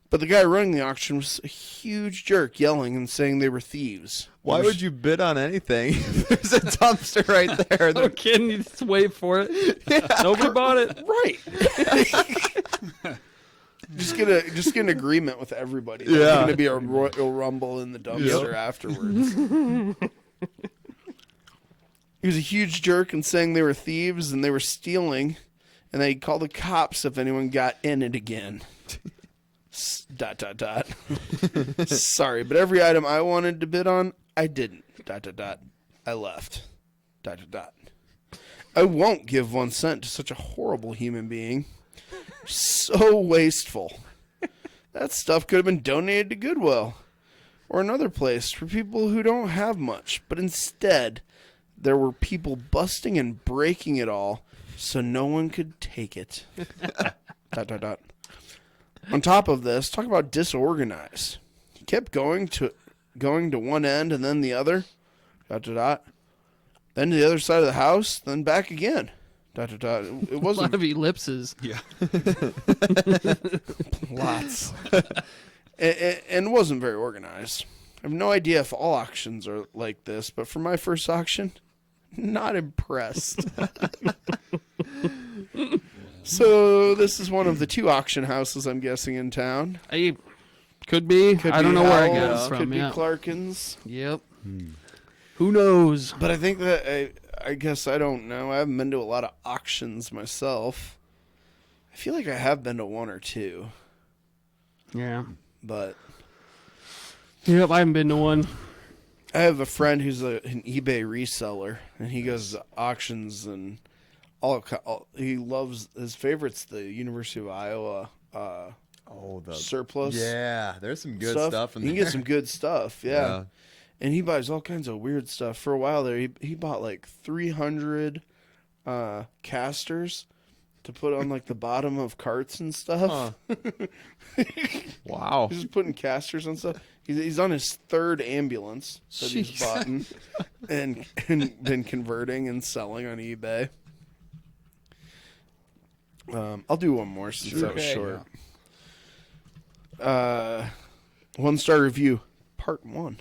But the guy running the auction was a huge jerk, yelling and saying they were thieves. Why would you bid on anything? There's a dumpster right there. No kidding. You just wait for it. Yeah. Nobody bought it. Right. Just get an agreement with everybody. There's going to be a Royal Rumble in the dumpster afterwards. He was a huge jerk and saying they were thieves and they were stealing, and they'd call the cops if anyone got in it again. ... Sorry, but every item I wanted to bid on, I didn't. ... I left. ... I won't give 1 cent to such a horrible human being. So wasteful. That stuff could have been donated to Goodwill or another place for people who don't have much, but instead there were people busting and breaking it all so no one could take it. ... On top of this, talk about disorganized. He kept going to one end and then the other. ... Then to the other side of the house, then back again. ... It wasn't a lot of ellipses. Yeah. Lots. And it wasn't very organized. I have no idea if all auctions are like this, but for my first auction, not impressed. So this is one of the 2 auction houses, I'm guessing, in town. Could be. I don't know where I got it from. Could be Clarkins. Yep. Who knows? But I think that I guess I don't know. I haven't been to a lot of auctions myself. I feel like I have been to 1 or 2. Yeah. But yep, I haven't been to one. I have a friend who's an eBay reseller, and he goes to auctions and he loves his favorites. The University of Iowa the surplus. Yeah, there's some good stuff in there. You can get some good stuff. Yeah. And he buys all kinds of weird stuff. For a while there, he bought like 300 casters to put on like the bottom of carts and stuff. Wow. He's just putting casters on stuff. He's on his 3rd ambulance that he's bought and been converting and selling on eBay. I'll do one more since that was short. 1-star review, part 1.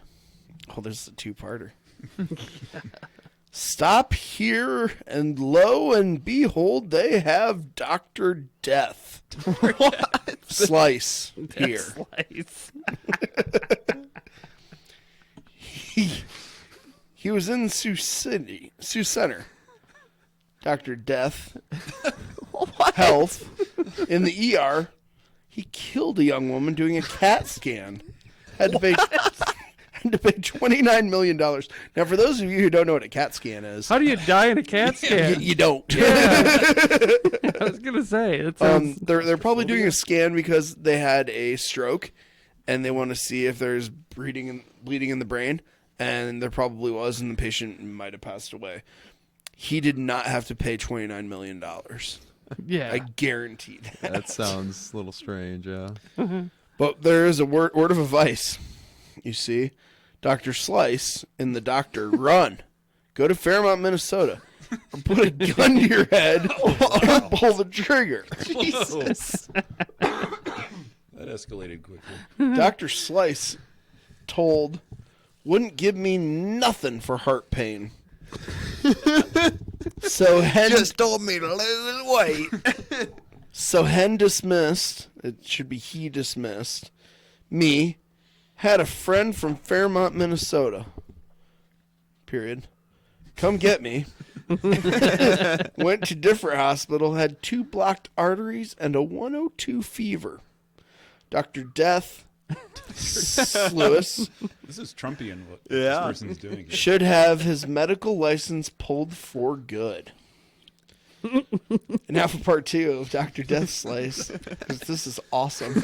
Oh, there's a 2-parter. Stop here, and lo and behold, they have Dr. Death. What? Slice here. Slice. He was in Sioux Center. Dr. Death. Health. In the ER. He killed a young woman doing a CAT scan. Had to pay $29 million. Now, for those of you who don't know what a CAT scan is, how do you die in a CAT scan? You don't. Yeah. I was gonna say it sounds... they're probably doing a scan because they had a stroke, and they want to see if there's bleeding in the brain, and there probably was, and the patient might have passed away. He did not have to pay $29 million. Yeah, I guarantee that. That sounds a little strange, yeah. But there is a word of advice. You see, Dr. Slice in The Doctor, run. Go to Fairmont, Minnesota. Or put a gun to your head and pull the trigger. Jesus. That escalated quickly. Dr. Slice told, wouldn't give me nothing for heart pain. So Hen just told me to lose weight. So Hen dismissed, it should be he dismissed, me, had a friend from Fairmont, Minnesota. Period. Come get me. Went to different hospital, had 2 blocked arteries and a 102 fever. Dr. Death, Lewis. This is Trumpian what this person's doing here. Should have his medical license pulled for good. And now for part 2 of Dr. Death Slice, because this is awesome.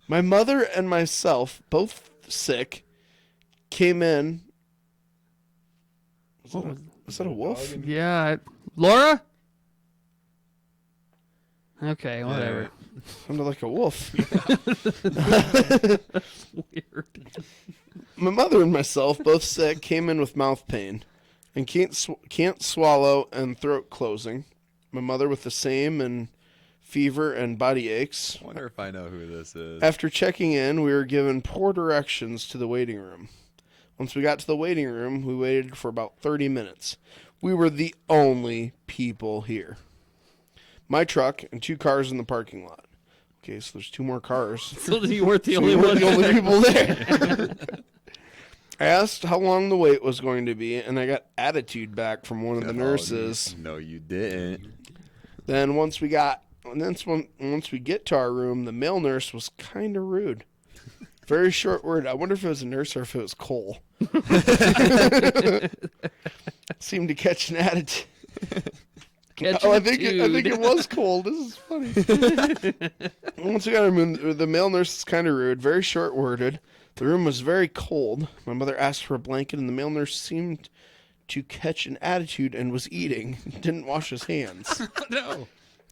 My mother and myself, both sick, came in. Was that a wolf? Yeah. Laura? Okay, whatever. Sounded like a wolf. That's weird. My mother and myself, both sick, came in with mouth pain and can't swallow and throat closing. My mother with the same and fever, and body aches. I wonder if I know who this is. After checking in, we were given poor directions to the waiting room. Once we got to the waiting room, we waited for about 30 minutes. We were the only people here. My truck and 2 cars in the parking lot. Okay, so there's 2 more cars. So you weren't the So only we weren't one. the only people there. I asked how long the wait was going to be, and I got attitude back from one of the nurses. No, you didn't. Then once we get to our room, the male nurse was kind of rude. Very short word. I wonder if it was a nurse or if it was Cole. Seemed to catch an attitude. I think it was Cole. This is funny. Once we got our room, the male nurse is kind of rude, very short worded. The room was very cold. My mother asked for a blanket, and the male nurse seemed to catch an attitude and was eating. Didn't wash his hands. No.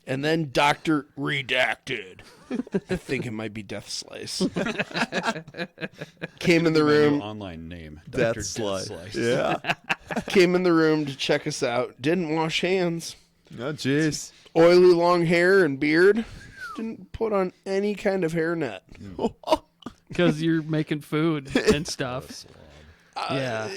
And then Dr. Redacted. I think it might be Death Slice. Came in the room. Online name. Death Dr. Slice. Slice. Yeah. Came in the room to check us out. Didn't wash hands. Oh, jeez. Oily long hair and beard. Didn't put on any kind of hairnet. Because you're making food and stuff. Yeah.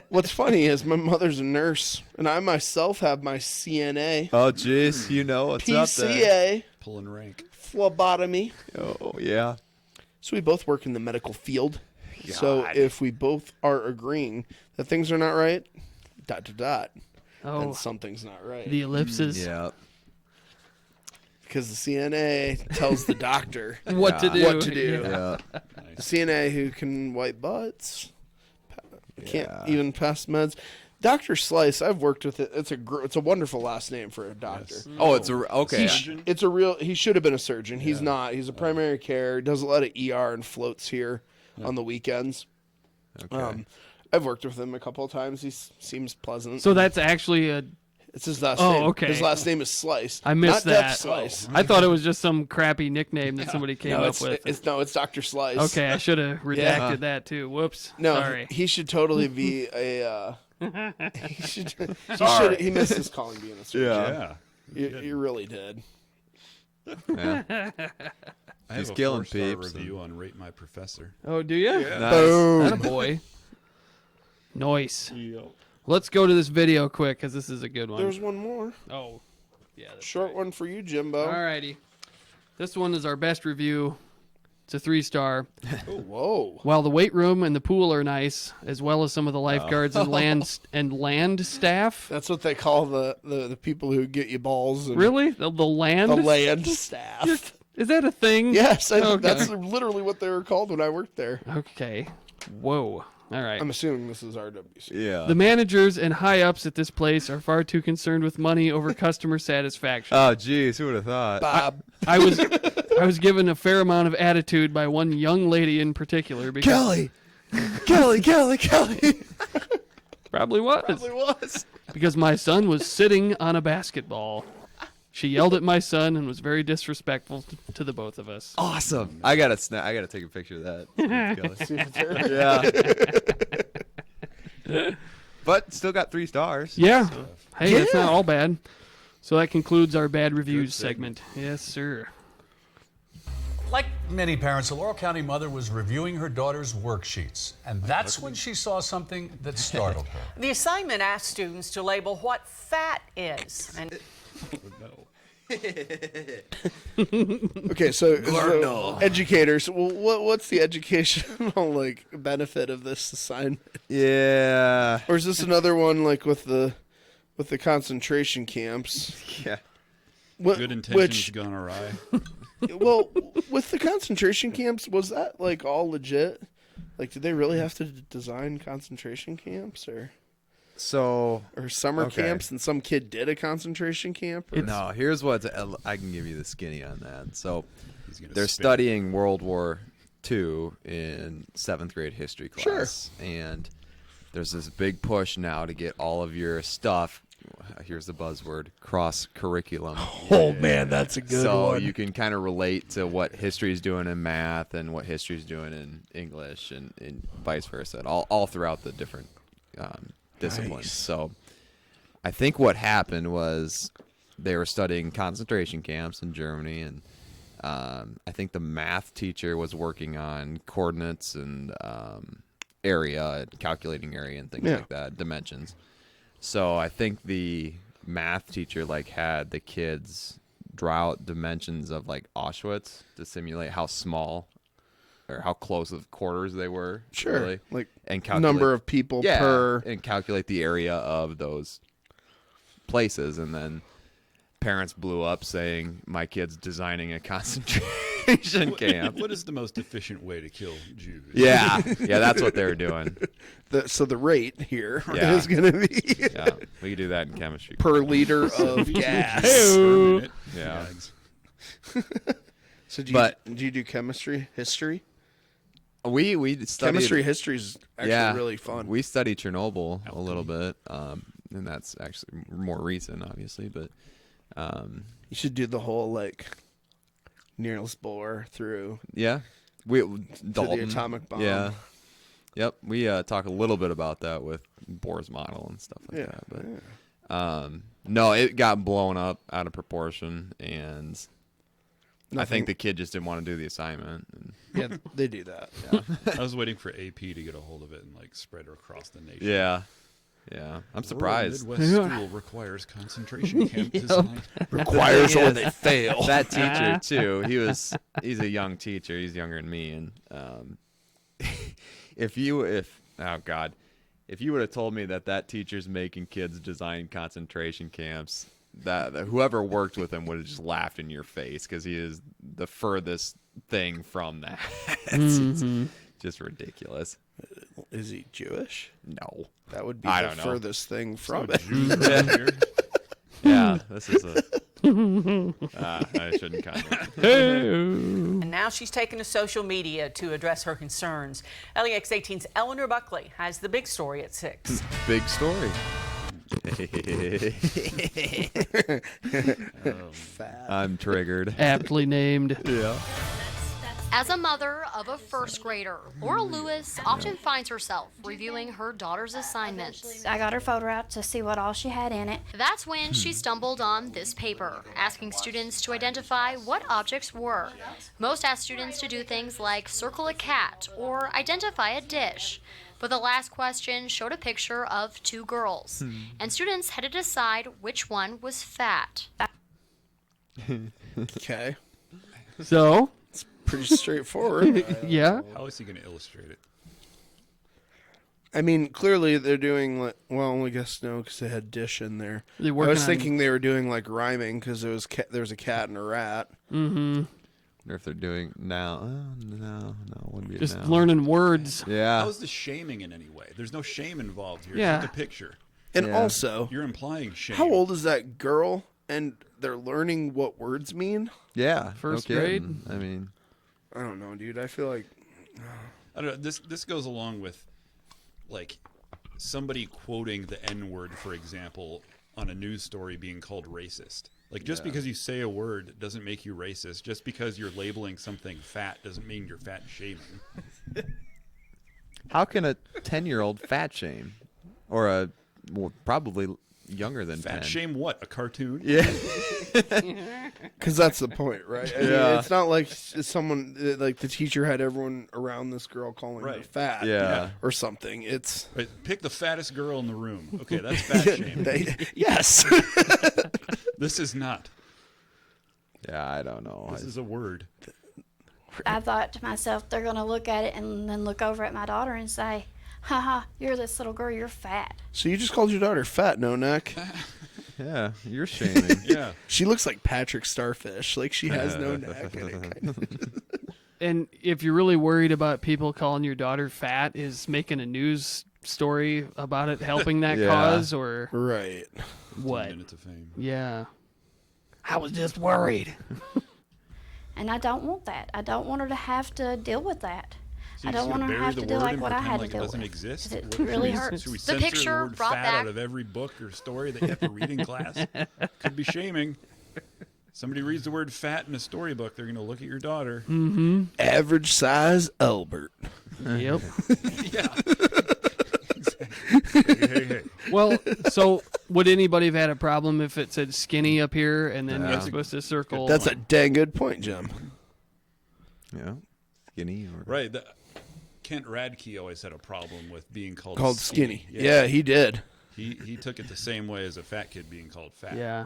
What's funny is my mother's a nurse, and I myself have my CNA. Oh, jeez. You know what's up there. PCA. Pulling rank. Phlebotomy. Oh, yeah. So we both work in the medical field. So if we both are agreeing that things are not right, ... then something's not right. The ellipses. Yeah. Because the CNA tells the doctor What to do. What to do. Yeah. The CNA who can wipe butts, can't even pass meds. Dr. Slice, I've worked with it. It's a wonderful last name for a doctor. Yes. Oh, it's okay. He should have been a surgeon. He's not. He's a primary care. He does a lot of ER and floats here on the weekends. Okay. I've worked with him a couple of times. He seems pleasant. So that's actually it's his last name. Oh, okay. His last name is Slice. I missed not that. Death Slice. I thought it was just some crappy nickname that somebody came up with. It's Dr. Slice. Okay, I should have redacted that too. Whoops. No, Sorry. he should totally be a. He missed his calling being a surgeon. Yeah. You really did. Yeah. I have He's a killing 4-star peeps. review on Rate My Professor. Oh, do you? Yeah. Nice. Boom. Attaboy. Nice. Let's go to this video quick because this is a good one. There's one more. Oh, yeah. That's Short one for you, Jimbo. Alrighty. This one is our best review. It's a 3-star. Oh, whoa. While the weight room and the pool are nice, as well as some of the lifeguards and land staff. That's what they call the people who get you balls. And Really? The land? The land staff. Is that a thing? Yes, Okay. that's literally what they were called when I worked there. Okay. Whoa. All right. I'm assuming this is RWC. Yeah. The managers and high-ups at this place are far too concerned with money over customer satisfaction. Oh, geez. Who would have thought? Bob. I was given a fair amount of attitude by one young lady in particular. Because Kelly. Probably was. Because my son was sitting on a basketball. She yelled at my son and was very disrespectful to the both of us. Awesome. I gotta take a picture of that. See if it's her. Yeah. But still got 3 stars. Yeah. Hey, that's not all bad. So that concludes our bad reviews segment. Yes, sir. Like many parents, a Laurel County mother was reviewing her daughter's worksheets, and that's when she saw something that startled her. The assignment asked students to label what fat is. And Okay, so educators, what's the educational benefit of this assignment? Yeah. Or is this another one like with the concentration camps? Yeah. Good intentions gone awry. Well, with the concentration camps, was that all legit? Did they really have to design concentration camps or summer camps, and some kid did a concentration camp? No, here's what I can give you the skinny on that. So they're studying World War II in 7th grade history class. Sure. And there's this big push now to get all of your stuff, here's the buzzword, cross-curriculum. Oh, man, that's a good one. So you can kind of relate to what history is doing in math and what history is doing in English and vice versa, and all throughout the different disciplines. Nice. So I think what happened was they were studying concentration camps in Germany, and I think the math teacher was working on coordinates and area, calculating area and things like that, dimensions. So I think the math teacher like had the kids draw out dimensions of like Auschwitz to simulate how small or how close of quarters they were. Sure. Really. Like and calculate, number of people per. And calculate the area of those places. And then parents blew up saying, my kid's designing a concentration camp. What is the most efficient way to kill Jews? Yeah. Yeah, that's what they were doing. So the rate here is going to be yeah, we could do that in chemistry. Per liter of gas. Yeah. So do you do chemistry, history? We studied chemistry. History is actually really fun. We studied Chernobyl a little bit, and that's actually more recent, obviously. But you should do the whole like Niels Bohr through. Yeah, the atomic bomb. Yeah, yep. We talk a little bit about that with Bohr's model and stuff like that. But no, it got blown up out of proportion, and I think the kid just didn't want to do the assignment. Yeah, they do that. Yeah. I was waiting for AP to get a hold of it and like spread it across the nation. Yeah. Yeah, I'm surprised. Midwest school requires concentration camp design. Requires or they fail. That teacher too. He's a young teacher. He's younger than me, and if you would have told me that teacher's making kids design concentration camps, that whoever worked with him would have just laughed in your face because he is the furthest thing from that. It's just ridiculous. Is he Jewish? No. That would be the furthest thing from it. Yeah, this is I shouldn't comment. And now she's taken to social media to address her concerns. LEX 18's Eleanor Buckley has the big story at 6. Big story. I'm triggered. Aptly named. Yeah. As a mother of a first grader, Laura Lewis often finds herself reviewing her daughter's assignments. I got her photo out to see what all she had in it. That's when she stumbled on this paper, asking students to identify what objects were. Most asked students to do things like circle a cat or identify a dish. But the last question showed a picture of 2 girls, and students had to decide which one was fat. Okay. So? It's pretty straightforward. Yeah. How is he going to illustrate it? I mean, clearly they're doing like, well, I guess no, because they had dish in there. I was thinking they were doing like rhyming because there was a cat and a rat. Mm-hmm. Or if they're doing now, no, wouldn't be just now. learning words. Yeah. How is the shaming in any way? There's no shame involved here. Yeah. It's just a picture. And also, you're implying shame. How old is that girl? And they're learning what words mean? Yeah. First no grade. I mean, I don't know, dude. I feel like I don't know. This goes along with like somebody quoting the N-word, for example, on a news story being called racist. Like, just because you say a word doesn't make you racist. Just because you're labeling something fat doesn't mean you're fat shaming. how can a 10-year-old fat shame? Or probably younger than 10. Fat shame what? A cartoon? Yeah. because that's the point, right? I mean, it's not like someone like the teacher had everyone around this girl calling her fat, or something. It's pick the fattest girl in the room. Okay, that's fat shaming. Yes. This is not. Yeah, I don't know. This is a word. I thought to myself, they're going to look at it and then look over at my daughter and say, haha, you're this little girl, you're fat. So you just called your daughter fat, no neck? Yeah, you're shaming. Yeah. She looks like Patrick Starfish. Like she has no neck. And if you're really worried about people calling your daughter fat, is making a news story about it helping that cause, or right? What? 10 minutes of fame. Yeah. I was just worried. And I don't want that. I don't want her to have to deal with that. So I don't want her to have to do like what I had to deal with. It doesn't exist. It really hurts. Should we The censor picture the word brought fat back- out of every book or story that you have to read in class? Could be shaming. Somebody reads the word fat in a storybook, they're going to look at your daughter. Mm-hmm. Average size Albert. Yep. Yeah. Hey. Well, so would anybody have had a problem if it said skinny up here and then you're supposed to circle? That's a dang good point, Jim. Yeah, skinny. Or... Right. Kent Radke always had a problem with being called skinny. Yeah, he did. He took it the same way as a fat kid being called fat. Yeah.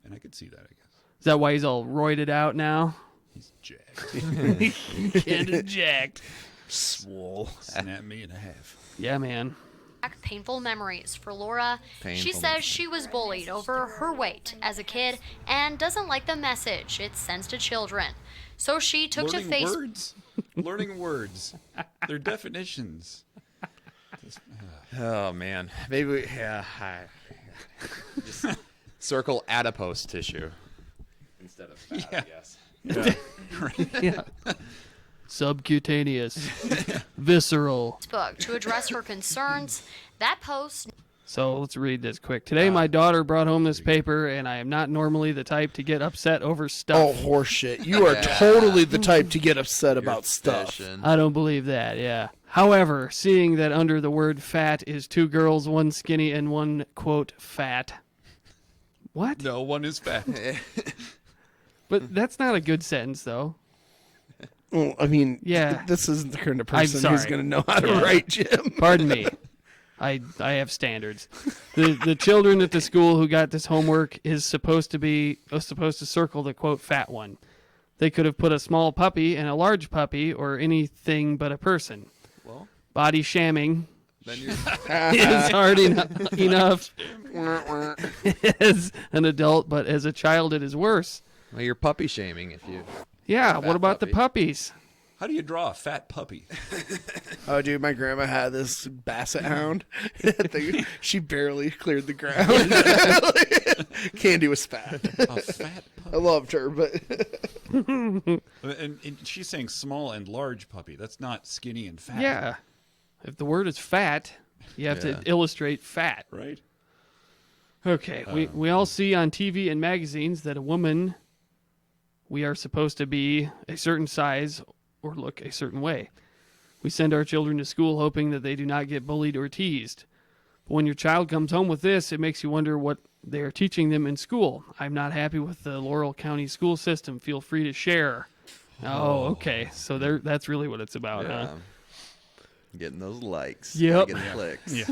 And I could see that, I guess. Is that why he's all roided out now? He's jacked. Kent is jacked. Swole. Snap me in half. Yeah, man. Painful memories for Laura. She Painful. says she was bullied over her weight as a kid and doesn't like the message it sends to children. So she took to Facebook. Words. Learning words. Their definitions. Oh man, maybe just circle adipose tissue instead of fat. Yeah. Yeah. Subcutaneous. Visceral. Facebook to address her concerns. That post. So let's read this quick. Today, my daughter brought home this paper, and I am not normally the type to get upset over stuff. Oh, horseshit. You are totally the type to get upset about stuff. I don't believe that, yeah. However, seeing that under the word fat is 2 girls, 1 skinny, and 1, quote, fat. What? No, one is fat. But that's not a good sentence, though. Well, I mean, Yeah. this isn't the kind of I'm person who's sorry. going to know how to Yeah. write, Jim. Pardon me. I have standards. The children at the school who got this homework is supposed to circle the quote fat one. They could have put a small puppy and a large puppy or anything but a person. Well, body shamming then you is hard enough as an adult, but as a child it is worse. Well, you're puppy shaming if you. Yeah, a what fat about the puppy. puppies? How do you draw a fat puppy? Oh, dude, my grandma had this basset hound. She barely cleared the ground. Candy was fat. A fat puppy. I loved her, but and she's saying small and large puppy. That's not skinny and fat. Yeah. If the word is fat, you have Yeah. to illustrate fat. Right. Okay, we all see on TV and magazines that a woman, we are supposed to be a certain size or look a certain way. We send our children to school hoping that they do not get bullied or teased. But when your child comes home with this, it makes you wonder what they are teaching them in school. I'm not happy with the Laurel County school system. Feel free to share. Oh, okay. So that's really what it's about, huh? Getting those likes. Yep. Getting clicks. Yeah.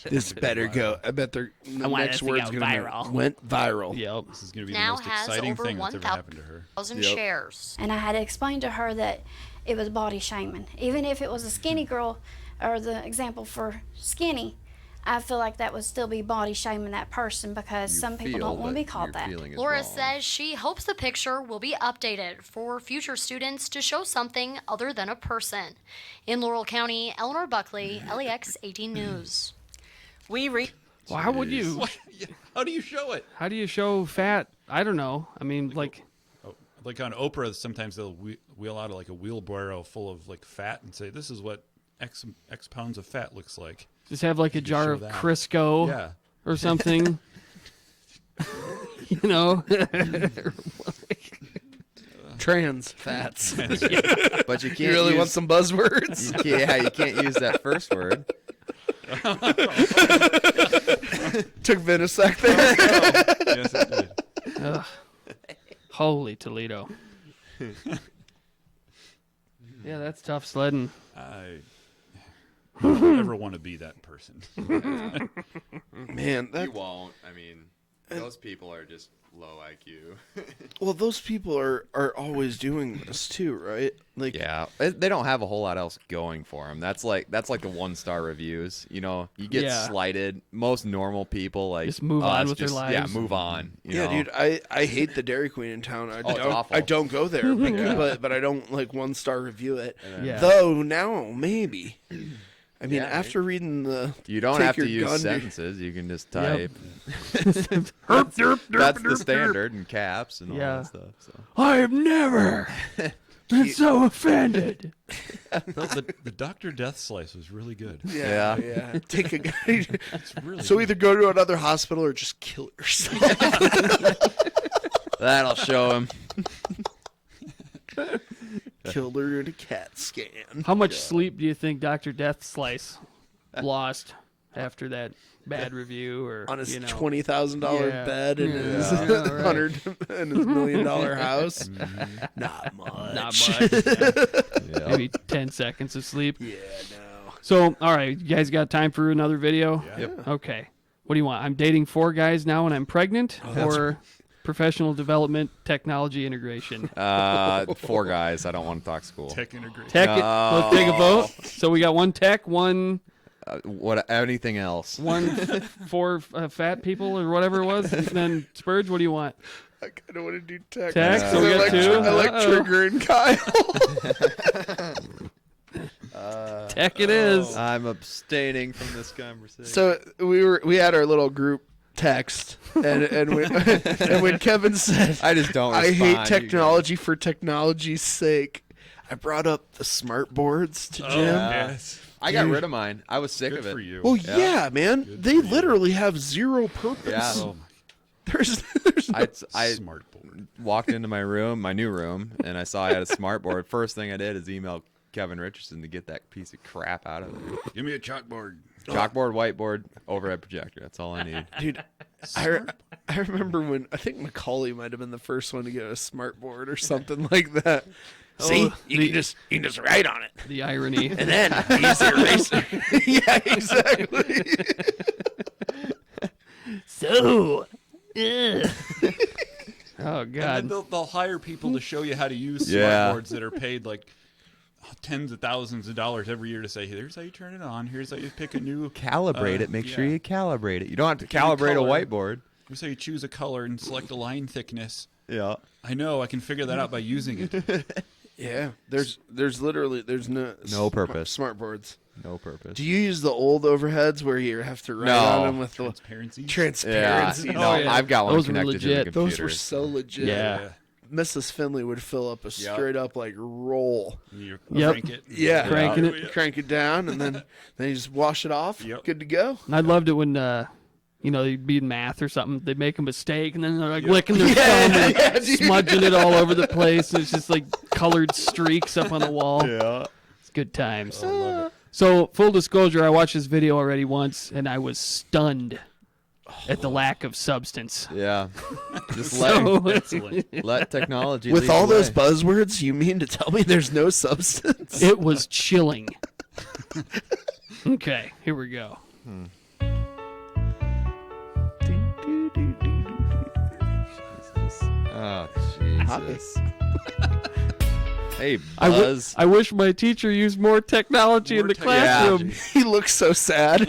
this better go. I bet the next word's going to be went viral. Yep. This is going to be Now the most has exciting over thing that's ever happened to her. 1,000 shares. And I had to explain to her that it was body shaming. Even if it was a skinny girl, or the example for skinny, I feel like that would still be body shaming that person because some people don't want to be called that. Laura says she hopes the picture will be updated for future students to show something other than a person. In Laurel County, Eleanor Buckley, LEX 18 News. Well, how would you? How do you show it? How do you show fat? I don't know. I mean, like on Oprah, sometimes they'll wheel out like a wheelbarrow full of like fat and say, "This is what X pounds of fat looks like." just have like a jar of Crisco Yeah. or something. You know? Trans fats. But you can't. You really use, want some buzzwords? You can't use that first word. Took Vin a sec there. Yes, it did. Ugh. Holy Toledo. Yeah, that's tough sledding. I don't ever want to be that person. Man, You won't. I mean, those people are just low IQ. well, those people are always doing this too, right? Like, Yeah, they don't have a whole lot else going for them. That's like the 1-star reviews. You know, you get Yeah. slighted. Most normal people like Just move on us with their just- lives. Yeah, move on. You yeah, know? dude, I hate the Dairy Queen in town. it's awful. I don't go there, but I don't like 1-star review it. Yeah. Though now maybe. I mean, Yeah, after reading the You don't take have to your use gun to- sentences. You can just Yep. type. That's the standard in caps and all Yeah. that stuff. So. I have never been so offended. No, the Dr. Death Slice was really good. Yeah. Take a guy. Really So good. either go to another hospital or just kill yourself. That'll show him. Killed her in a CAT scan. How much sleep do you think Dr. Death Slice lost after that bad review, or on his you know. $20,000 bed in his right. $100 in his $1 million house. Not much. Not much. Maybe 10 seconds of sleep. Yeah, no. So, all right, you guys got time for another video? Yeah. Yep. Okay. What do you want? I'm dating 4 guys now and I'm pregnant, or professional development, technology integration? 4 guys. I don't want to talk school. Tech integration. Let's take a vote. So we got 1 tech, 1. What? Anything else? 4 fat people or whatever it was. And then Spurge, what do you want? I kind of want to do tech. Tech, so we got 2. I like triggering Kyle. Tech it is. I'm abstaining from this conversation. So we had our little group text, and when Kevin said, I just don't I respond, hate technology for technology's sake, I brought up the smart boards to Jim. Yes. I got rid of mine. I was sick of it. for you. Well, yeah, man. They literally have zero purpose. Yeah. Oh, There's I smart board. walked into my new room, and I saw I had a smart board. First thing I did is email Kevin Richardson to get that piece of crap out of there. Give me a chalkboard. Chalkboard, whiteboard, overhead projector. That's all I need. Dude, I remember when, I think Macaulay might have been the first one to get a smart board or something like that. See, you can just write on it. The irony. And then use the eraser. Yeah, exactly. So, oh And god, then they'll hire people to show you how to use Yeah. smartboards that are paid like tens of thousands of dollars every year to say, here's how you turn it on. Here's how you pick a new Calibrate it. Make sure yeah. you calibrate it. You don't have to Pick a new calibrate a color. whiteboard. Here's how you choose a color and select a line thickness. Yeah. I know. I can figure that out by using it. Yeah, there's literally no purpose. Smart boards. No purpose. Do you use the old overheads where you have to write No. on them with Transparency? the transparency? Yeah. No, I've got one Those were connected to the legit. computer. Those were so legit. Yeah. Mrs. Finley would fill up a straight up like roll. You Yep. crank it. Yeah, Cranking it. crank it down, and then you just wash it off. Yep. Good to go. And I loved it when they'd be in math or something. They'd make a mistake, and then they're like licking their thumb and smudging it all over the place. And it's just like colored streaks up on the wall. Yeah. It's good times. I love it. So, full disclosure, I watched this video already once, and I was stunned at the lack of substance. Yeah. Just let technology With lead all the those way. buzzwords, you mean to tell me there's no substance? It was chilling. Okay, here we go. Oh, Jesus. Hey, I Buzz. wish my teacher used more technology in the classroom. He looks so sad.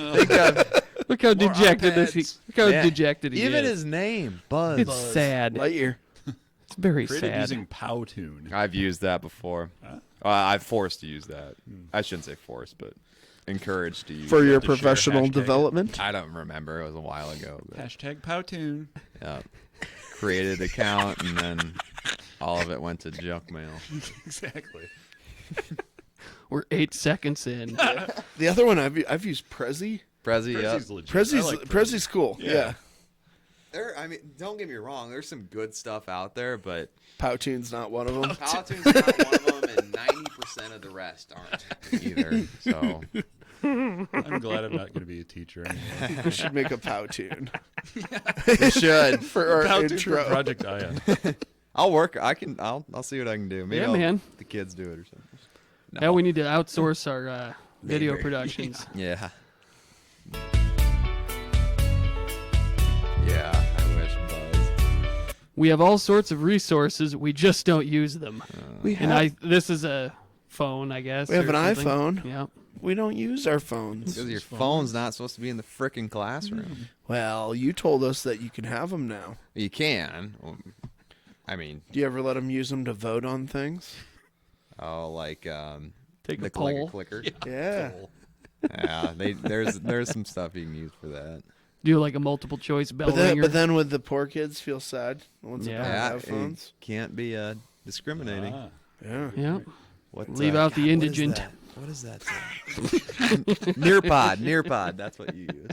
Look how dejected this. Look how Man, dejected he even is. his name, Buzz. It's sad. Lightyear. It's very Created sad. using Powtoon. I've used that before. I've forced to use that. I shouldn't say forced, but encouraged to use For that. your to share professional hashtag. development? I don't remember. It was a while ago. But, Hashtag Powtoon. yeah. Created an account, and then all of it went to junk mail. Exactly. We're 8 seconds in. The other one I've used Prezi. Prezi, yeah. Prezi's legit. I like Prezi's cool. Yeah. I mean, don't get me wrong. There's some good stuff out there, but Powtoon's not one of them. Powtoon's not one of them, and 90% of the rest aren't either. So I'm glad I'm not going to be a teacher anymore. We should make a Powtoon. we should. For our Powtoon intro. for Project Ion. I'll work. I'll see what I can do. Maybe Yeah, I'll man. let the kids do it or something. No. Now we need to outsource our video productions. Yeah. Yeah, I wish, Buzz. We have all sorts of resources. We just don't use them. This is a phone, I guess. We have or an something. iPhone. Yep. We don't use our phones. Because your phone's not supposed to be in the frickin' classroom. Well, you told us that you can have them now. You can. I mean, Do you ever let them use them to vote on things? Take the a poll. clicker. Yeah. Yeah, there's some stuff you can use for that. Do like a multiple choice bell But then, ringer. but then would the poor kids feel sad once they Yeah. don't Yeah, have phones? it can't be discriminating. Yeah. Yeah. What, Leave out the indigent. What is that? Nearpod. That's what you use.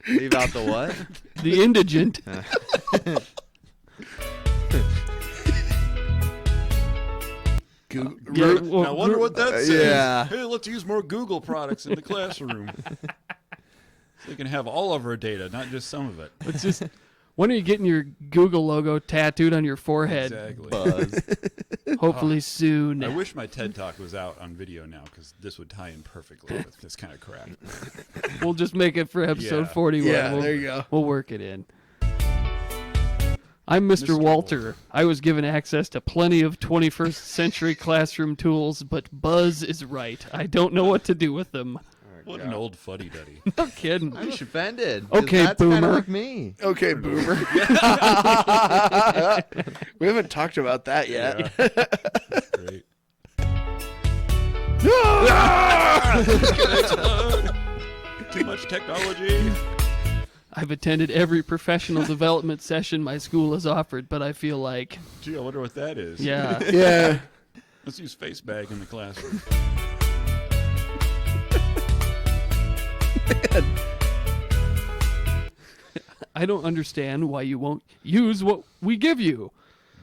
Leave out the what? The indigent. Google. I wonder what that says. Yeah. Hey, let's use more Google products in the classroom. So we can have all of our data, not just some of it. It's just, when are you getting your Google logo tattooed on your forehead? Exactly. Buzz. Hopefully soon. I wish my TED Talk was out on video now, because this would tie in perfectly with this kind of crap. We'll just make it for episode 41. Yeah, We'll, there you go. We'll work it in. I'm Mr. Walter. I was given access to plenty of 21st century classroom tools, but Buzz is right. I don't know what to do with them. What an old fuddy-duddy. No kidding. I'm just offended. 'cause Okay, that's kinda boomer. like me. Okay, boomer. We haven't talked about that yet. Great. Too much technology. I've attended every professional development session my school has offered, but I feel like... Gee, I wonder what that is. Yeah. Yeah. Let's use face bag in the classroom. I don't understand why you won't use what we give you.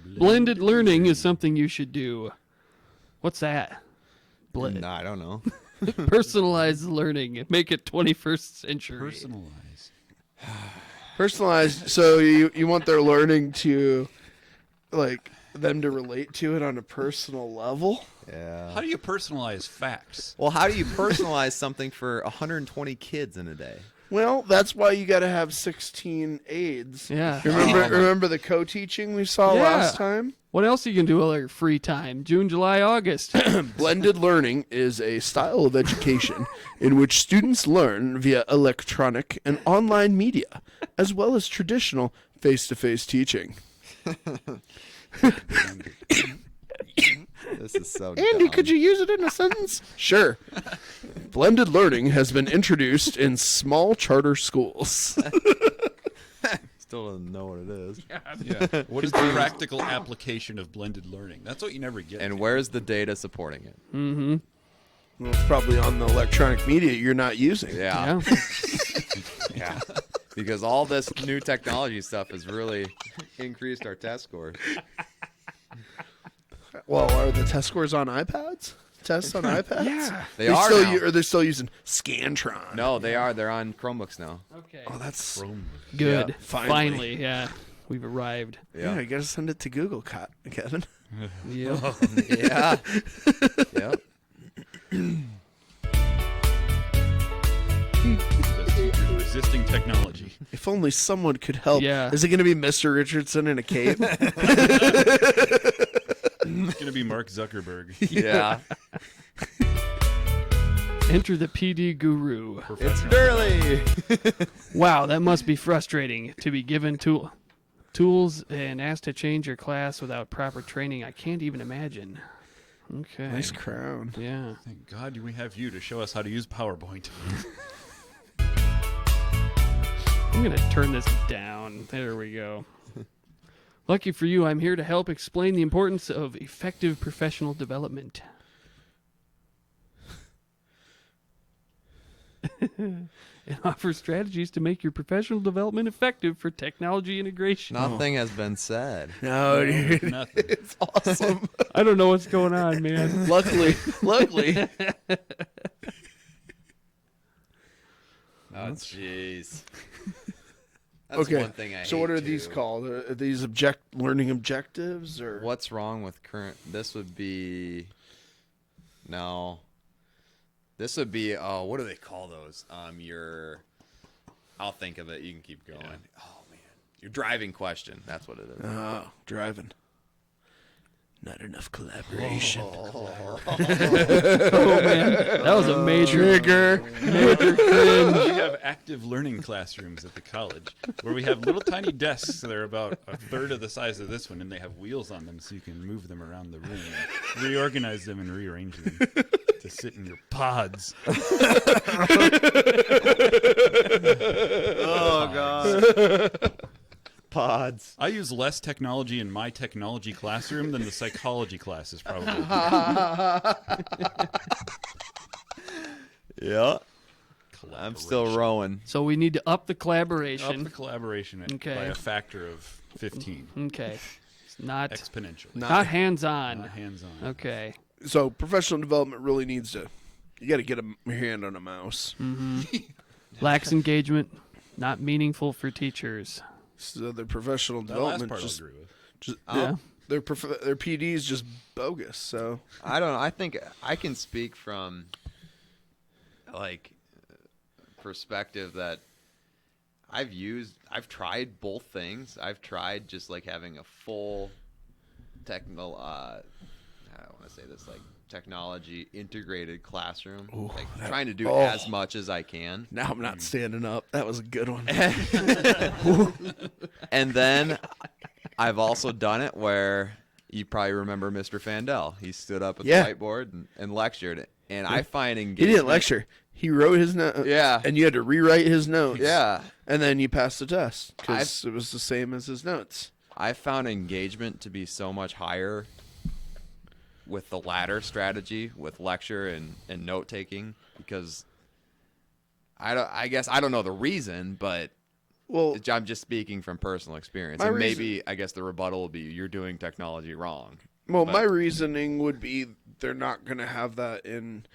Blended learning is something you should do. What's that? No, I don't know. Personalized learning. Make it 21st century. Personalized. So you want their learning to, like, them to relate to it on a personal level? Yeah. How do you personalize facts? Well, how do you personalize something for 120 kids in a day? Well, that's why you got to have 16 aides. Yeah. Remember the co-teaching we saw last time? What else you can do with your free time? June, July, August. Blended learning is a style of education in which students learn via electronic and online media, as well as traditional face-to-face teaching. This is so Andy, dumb. could you use it in a sentence? Sure. Blended learning has been introduced in small charter schools. Still don't know what it is. Yeah. What is the practical application of blended learning? That's what you never get. And where's the data supporting it? Mm-hmm. Well, it's probably on the electronic media you're not using. Yeah. Yeah. Because all this new technology stuff has really increased our test scores. Well, are the test scores on iPads? Tests on iPads? Yeah. They are now. Or they're still using Scantron? No, they are. They're on Chromebooks now. Okay. Oh, that's Good. Yeah, finally, yeah. We've arrived. Yeah, you got to send it to Google, Kevin. Yeah. Yeah. Yep. Resisting technology. If only someone could help. Yeah. Is it going to be Mr. Richardson in a cape? It's going to be Mark Zuckerberg. Yeah. Enter the PD guru. It's Burley. Wow, that must be frustrating to be given tools and asked to change your class without proper training. I can't even imagine. Okay. Nice crown. Yeah. Thank God we have you to show us how to use PowerPoint. I'm going to turn this down. There we go. Lucky for you, I'm here to help explain the importance of effective professional development. And offer strategies to make your professional development effective for technology integration. Nothing has been said. No, dude. Nothing. It's awesome. I don't know what's going on, man. Luckily. Oh, jeez. That's Okay. one thing I So hate, what are these too. called? Are these learning objectives or What's wrong with current? This would be. No. This would be. Oh, what do they call those? I'll think of it. You can keep going. Yeah. Oh man, your driving question. That's what it is. Oh, driving. Not enough collaboration. Oh, man. That was a major trigger. Major cringe. We have active learning classrooms at the college where we have little tiny desks that are about a third of the size of this one, and they have wheels on them so you can move them around the room and reorganize them and rearrange them to sit in your pods. Oh god. Pods. I use less technology in my technology classroom than the psychology classes probably do. Yeah. I'm still rowing. So we need to up the collaboration. Up the collaboration by Okay. a factor of 15. Okay. not exponentially, not hands-on. Not hands-on. Okay. So professional development really needs to. You got to get your hand on a mouse. Lacks engagement, not meaningful for teachers. So their professional That last development part just, I'll agree with. just Yeah. their PD is just bogus. So I don't know. I think I can speak from like perspective that I've tried both things. I've tried just like having a full technical I don't want to say this, like technology integrated classroom, like trying to do as much as I can. Now I'm not standing up. That was a good one. And then I've also done it where you probably remember Mr. Fandel. He stood up at the whiteboard and lectured it. And I find engagement. He didn't lecture. He wrote his notes. Yeah. And you had to rewrite his notes. Yeah. And then you passed the test because it was the same as his notes. I found engagement to be so much higher with the latter strategy, with lecture and note taking, because I guess I don't know the reason, but I'm just speaking from personal experience. And maybe I guess the rebuttal will be you're doing technology wrong. Well, my reasoning would be they're not going to have that in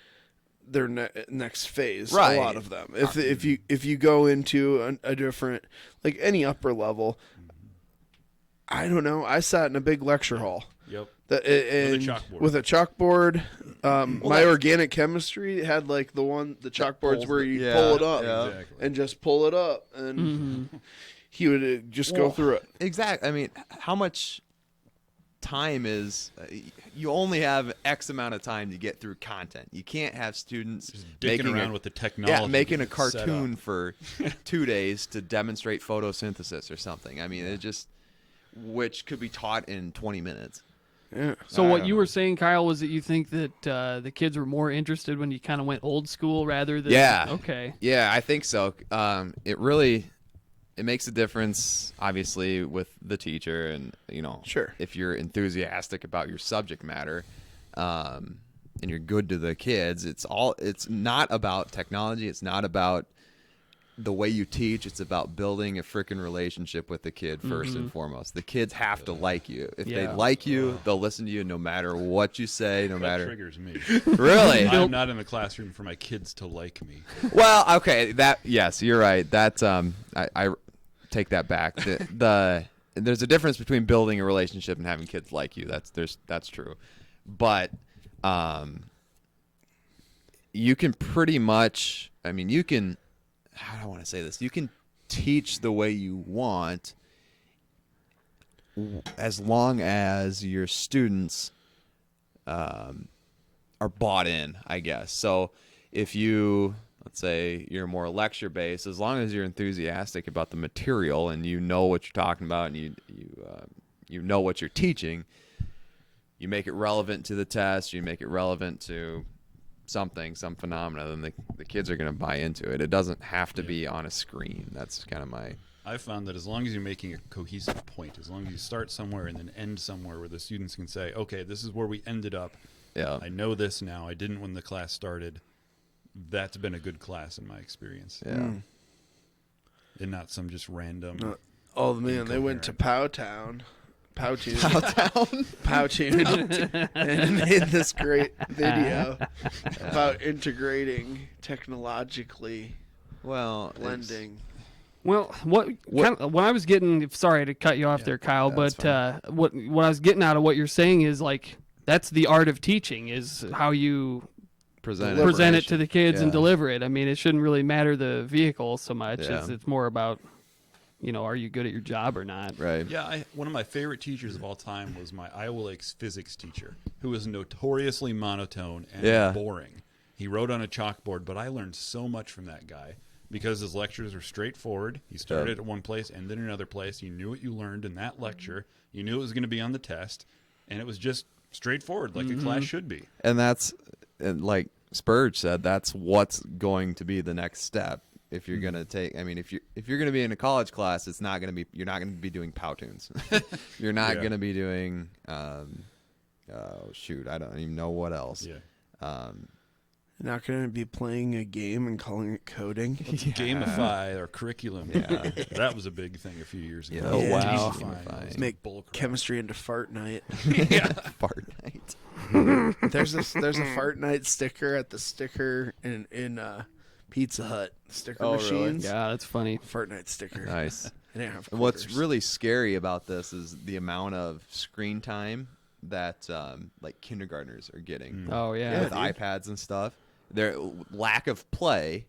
their next phase. Right. A lot of them. If you go into a different, like any upper level, I don't know. I sat in a big lecture hall. Yep. With a chalkboard. My organic chemistry had like the chalkboards where you pull it up and just pull it up, and he would just go through it. Exactly. I mean, how much time is you only have X amount of time to get through content. You can't have students just dicking around with the technology. Yeah, making a cartoon for 2 days to demonstrate photosynthesis or something. I mean, which could be taught in 20 minutes. Yeah. So what you were saying, Kyle, was that you think that the kids were more interested when you kind of went old school rather than okay. Yeah, I think so. It makes a difference, obviously, with the teacher, and sure, if you're enthusiastic about your subject matter, and you're good to the kids. It's not about technology. It's not about the way you teach. It's about building a freaking relationship with the kid first and foremost. The kids have to like you. If they like you, they'll listen to you no matter what you say, no matter. That triggers me. Really? I'm not in the classroom for my kids to like me. Well, okay, yes, you're right. That's I take that back. There's a difference between building a relationship and having kids like you. That's true. But you can pretty much, you can, how do I want to say this? You can teach the way you want as long as your students are bought in, I guess. So if let's say you're more lecture based, as long as you're enthusiastic about the material and you know what you're talking about and you know what you're teaching, you make it relevant to the test, you make it relevant to some phenomena, then the kids are going to buy into it. It doesn't have to be on a screen. That's kind of my... I found that as long as you're making a cohesive point, as long as you start somewhere and then end somewhere where the students can say, okay, this is where we ended up. Yeah. I know this now. I didn't when the class started. That's been a good class in my experience. Yeah. And not some just random... Oh, man, they went to Powtown. Powtoon, and made this great video about integrating technologically, blending. Well, what I was getting, sorry to cut you off there, Kyle, but what I was getting out of what you're saying is like that's the art of teaching, is how you present it to the kids and deliver it. I mean, it shouldn't really matter the vehicle so much. It's more about, are you good at your job or not? Right. Yeah, one of my favorite teachers of all time was my Iowa Lakes physics teacher, who was notoriously monotone and boring. He wrote on a chalkboard, but I learned so much from that guy because his lectures were straightforward. He started at one place, ended in another place. You knew what you learned in that lecture. You knew it was going to be on the test, and it was just straightforward, like a class should be. And like Spurge said, that's what's going to be the next step. If you're gonna take, if you're gonna be in a college class, you're not gonna be doing Powtoons. You're not gonna be doing, I don't even know what else. Yeah. Not going to be playing a game and calling it coding. Gamify our curriculum. Yeah. That was a big thing a few years ago. Oh, wow. Gamify. Make chemistry into fart night. Fart night. There's a fart night sticker at the sticker in Pizza Hut sticker Oh, really? machines. Yeah, that's funny. Fart night sticker. Nice. They didn't have What's quarters. really scary about this is the amount of screen time that like kindergartners are getting. Oh, yeah. With iPads and stuff. Their lack of play,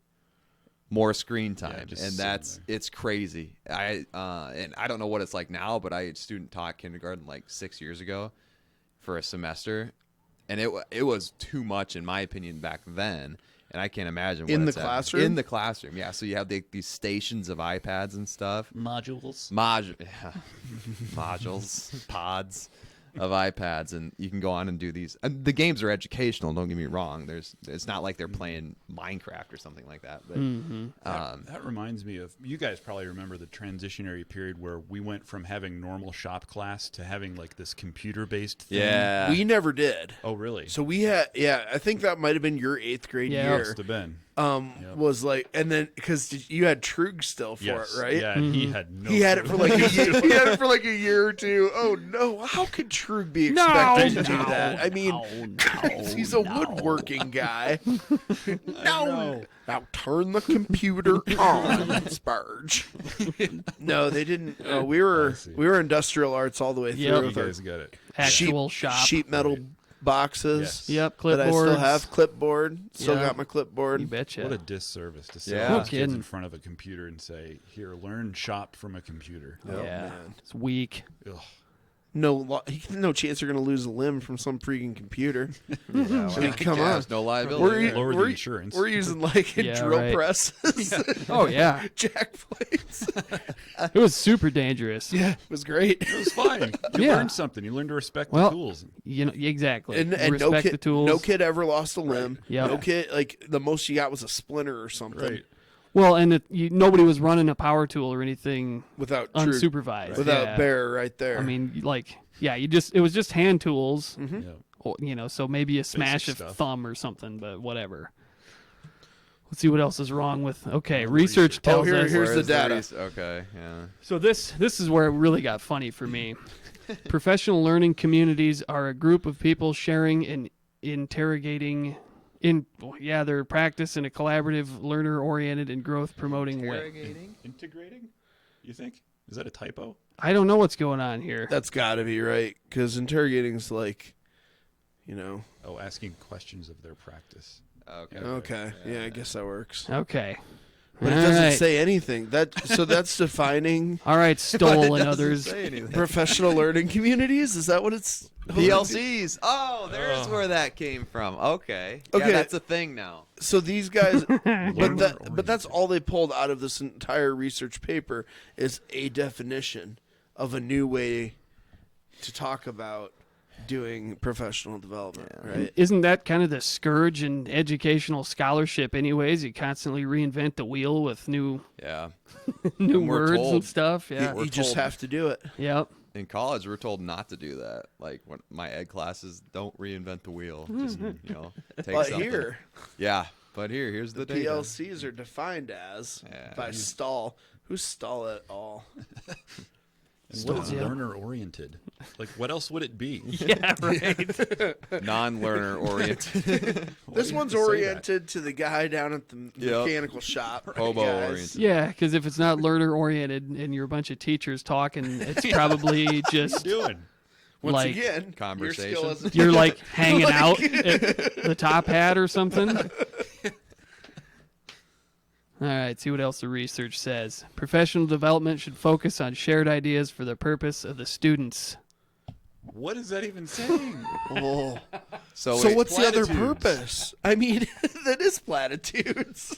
more screen time, just and it's crazy. And I don't know what it's like now, but I student taught kindergarten like 6 years ago for a semester, and it was too much in my opinion back then. And I can't imagine what In the it's at. classroom? In the classroom, yeah. So you have these stations of iPads and stuff. Modules. Modules, pods of iPads, and you can go on and do these. And the games are educational. Don't get me wrong. It's not like they're playing Minecraft or something like that. But that reminds me of, you guys probably remember the transitionary period where we went from having normal shop class to having like this computer-based thing. Yeah. We never did. Oh, really? So we had, I think that might have been your 8th grade year. Must have been. Was like, and then because you had Trug still for Yes. it, right? Yeah, and he had no. He had it for like a year. He had it for like a year or two. Oh no! How could Trug be expected to do that? I mean, he's a woodworking guy. No. Now turn the computer on, Spurge. No, they didn't. We were industrial arts all the way through. Yep. with You our guys got it. Actual shop. sheet metal boxes. Yes. Yep, That I still clipboards. have clipboard. Still Yeah. got my clipboard. You betcha. What a disservice to sit Yeah. No those kids kidding. in front of a computer and say, "Here, learn shop from a computer." Oh, Yeah. man. It's weak. Ugh. No chance you're going to lose a limb from some freaking computer. I mean, come on. There's no liability. Lower the insurance. We're using like Yeah, drill right. presses. Oh, yeah. Jack plates. It was super dangerous. Yeah, it was great. It was fine. You Yeah. learned something. You learned to respect Well, the tools. You know, exactly. And Respect no kid, the tools. no kid ever lost a limb. Yep. No kid, like the most you got was a splinter or something. Right. Well, and nobody was running a power tool or anything Without unsupervised. Without Yeah. Bear right there. I mean, like, yeah, it was just hand tools. Mm-hmm. Yeah. Or, so maybe a smash of stuff. thumb or something, but whatever. Let's see what else is wrong with. Okay, research tells us. here's the Where's data. Okay, yeah. So this is where it really got funny for me. Professional learning communities are a group of people sharing and interrogating their practice in a collaborative, learner-oriented, and growth-promoting way. Integrating? You think? Is that a typo? I don't know what's going on here. That's got to be right because interrogating's like, Oh, asking questions of their practice. Okay. Okay, yeah, I guess that works. Okay. But it All doesn't right. say anything. So that's defining All right, Stoll and doesn't others. say anything. professional learning communities. Is that what it's? PLCs. Oh, there's where that came from. Okay. Okay. Yeah, that's a thing now. So these guys, but that's all they pulled out of this entire research paper is a definition of a new way to talk about doing professional development, right? Isn't that kind of the scourge in educational scholarship anyways? You constantly reinvent the wheel with new Yeah. new And we're words and told- stuff. Yeah. You just have to do it. Yep. In college, we're told not to do that. Like when my ed classes, don't reinvent the wheel. Just take But something. here, Yeah, but here's the data. PLCs are defined as by Stahl. Who's Stahl at all? And what is learner-oriented? Like, what else would it be? Yeah, right. Non-learner oriented. This one's oriented to the guy down at the mechanical shop. Hobo guys. oriented. Yeah, because if it's not learner oriented and you're a bunch of teachers talking, it's probably just doing? Once like again, conversation. your skill as a you're like teacher. hanging Like- out at the top hat or something. All right, see what else the research says. Professional development should focus on shared ideas for the purpose of the students. What is that even saying? Oh. So what's the other platitudes. purpose? I mean, that is platitudes.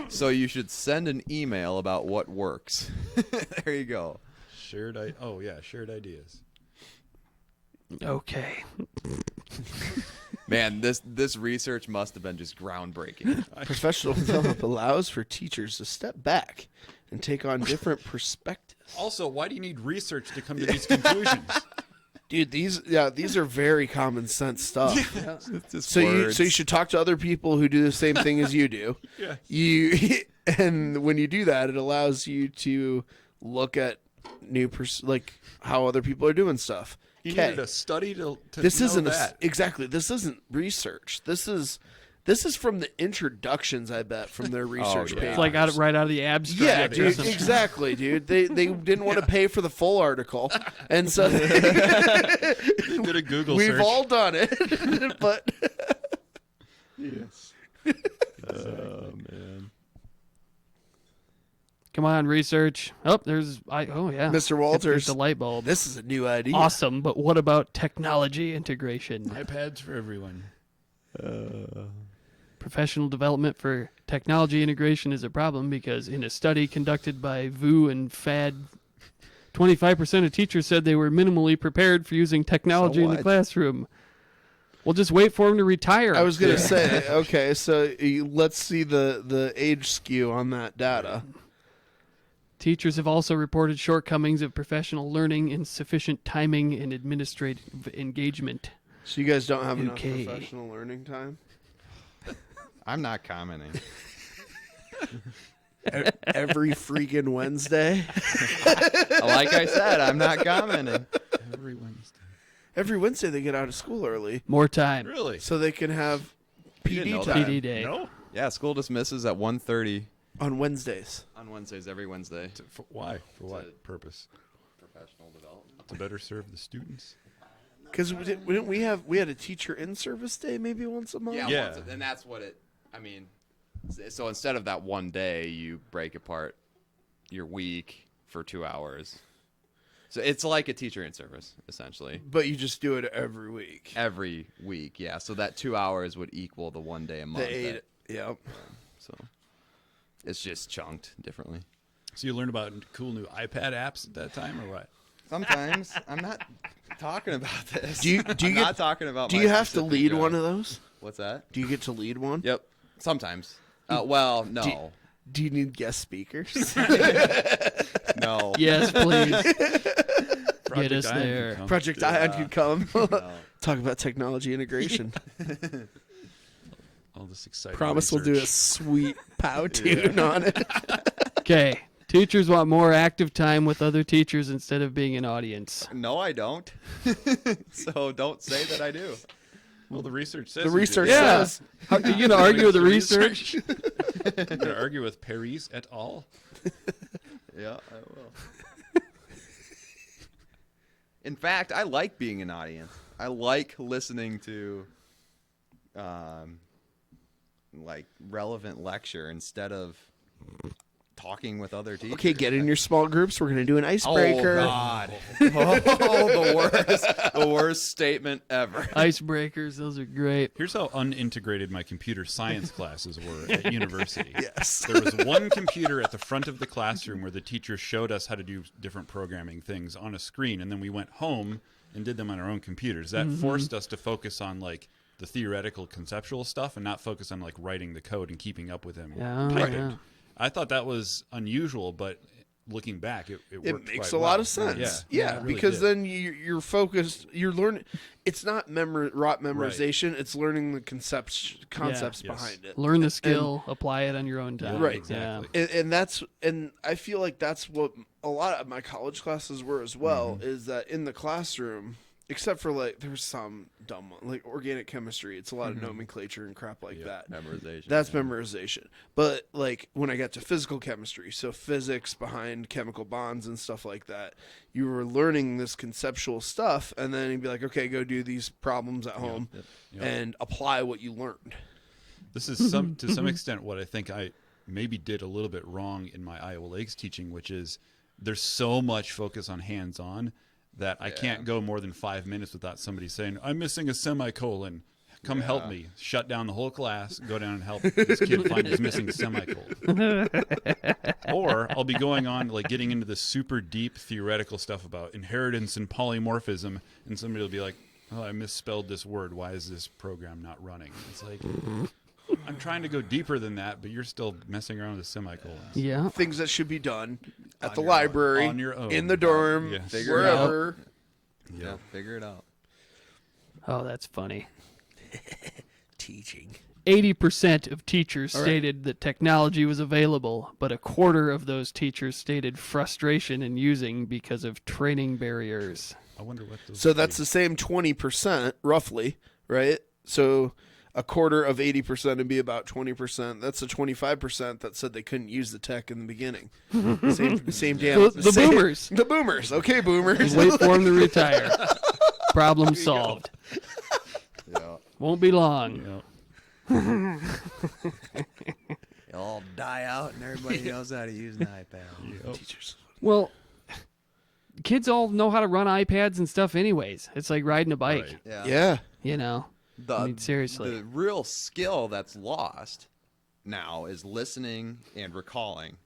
So you should send an email about what works. There you go. Shared ideas. Okay. Man, this research must have been just groundbreaking. Professional development allows for teachers to step back and take on different perspectives. Also, why do you need research to come to these conclusions? Dude, these are very common sense stuff. So you should talk to other people who do the same thing as you do. Yeah. And when you do that, it allows you to look at like how other people are doing stuff. You needed a study to this know isn't that. Exactly. This isn't research. This is from the introductions, I bet, from their research papers. It's like right out of the abstract. Yeah, dude, exactly, dude. They didn't want to pay for the full article, and so they did a Google search. We've all done it, but yes. Oh man. Come on, research. Oh, yeah. Mr. Walters, There's the light bulb. This is a new idea. Awesome, but what about technology integration? iPads for everyone. Professional development for technology integration is a problem because in a study conducted by VU and FAD, 25% of teachers said they were minimally prepared for using technology in the classroom. We'll just wait for them to retire. I was going to say, okay, so let's see the age skew on that data. Teachers have also reported shortcomings of professional learning, insufficient timing, and administrative engagement. So you guys don't have enough Okay. professional learning time? I'm not commenting. Every freaking Wednesday? Like I said, I'm not commenting. Every Wednesday. Every Wednesday they get out of school early. More time. Really? So they can have You didn't PD know time. that? PD day. No. Yeah, school dismisses at 1:30 On Wednesdays. on Wednesdays, every Wednesday. Why? For what purpose? Professional development. To better serve the students. Because didn't we had a teacher in service day maybe once a month? Yeah. And that's what I mean, so instead of that one day, you break apart your week for 2 hours. So it's like a teacher in service, essentially. But you just do it every week. Every week, yeah. So that 2 hours would equal the 1 day a month. The 8, yep. So it's just chunked differently. So you learned about cool new iPad apps at that time, or what? Sometimes. I'm not talking about this. Do you not talking about Do my you have to specific lead job. one of those? What's that? Do you get to lead one? Yep. Sometimes. Well, no. Do you need guest speakers? No. Yes, please. Project Get us Ion there. can come. Project Ion could come. Talk about technology integration. All this exciting Promise we'll do a research. sweet pow tune on it. Okay. Teachers want more active time with other teachers instead of being an audience. No, I don't. So don't say that I do. Well, the research says The you do. research Yeah. says. Are you going to argue with the research? You're going to argue with Paris et al. Yeah, I will. In fact, I like being an audience. I like listening to like relevant lecture instead of talking with other teachers. Okay, get in your small groups. We're going to do an icebreaker. Oh, God. The worst statement ever. Icebreakers, those are great. Here's how unintegrated my computer science classes were at university. Yes. There was one computer at the front of the classroom where the teacher showed us how to do different programming things on a screen, and then we went home and did them on our own computers. That forced us to focus on like the theoretical conceptual stuff and not focus on like writing the code and keeping up with him. Yeah, typing. yeah. I thought that was unusual, but looking back, it worked It makes quite a lot well. of sense. Yeah, Yeah, it really because did. then you're focused. You're learning. It's not rote memorization. It's learning the concepts Yes. behind it. Learn the skill, apply it on your own time. Right. Exactly. And I feel like that's what a lot of my college classes were as well. Is that in the classroom, except for like there's some dumb one like organic chemistry. It's a lot of nomenclature and crap like that. Memorization. That's memorization. But like when I got to physical chemistry, so physics behind chemical bonds and stuff like that, you were learning this conceptual stuff, and then you'd be like, okay, go do these problems at home and apply what you learned. This is to some extent what I think I maybe did a little bit wrong in my Iowa Lakes teaching, which is there's so much focus on hands-on that I can't go more than 5 minutes without somebody saying, I'm missing a semicolon. Come help me. Shut down the whole class, go down and help this kid find his missing semicolon. Or I'll be going on, like getting into this super deep theoretical stuff about inheritance and polymorphism, and somebody will be like, oh, I misspelled this word. Why is this program not running? It's like, I'm trying to go deeper than that, but you're still messing around with semicolons. Yeah. Things that should be done at the your own. library, On your own. in the dorm, Yes. wherever. Yeah, figure it out. Oh, that's funny. Teaching. 80% of teachers All right. stated that technology was available, but a quarter of those teachers stated frustration in using because of training barriers. I wonder what those So that's the same 20%, roughly, right? So a quarter of 80% would be about 20%. That's a 25% that said they couldn't use the tech in the beginning. Same damn. The boomers. The boomers. Okay, boomers. Wait for them to retire. Problem solved. Yeah. Won't be long. It'll all die out and everybody knows how to use an iPad. Teachers. Well, kids all know how to run iPads and stuff anyways. It's like riding a bike. Right. Yeah. Yeah. You know? I mean, seriously. The real skill that's lost now is listening and recalling.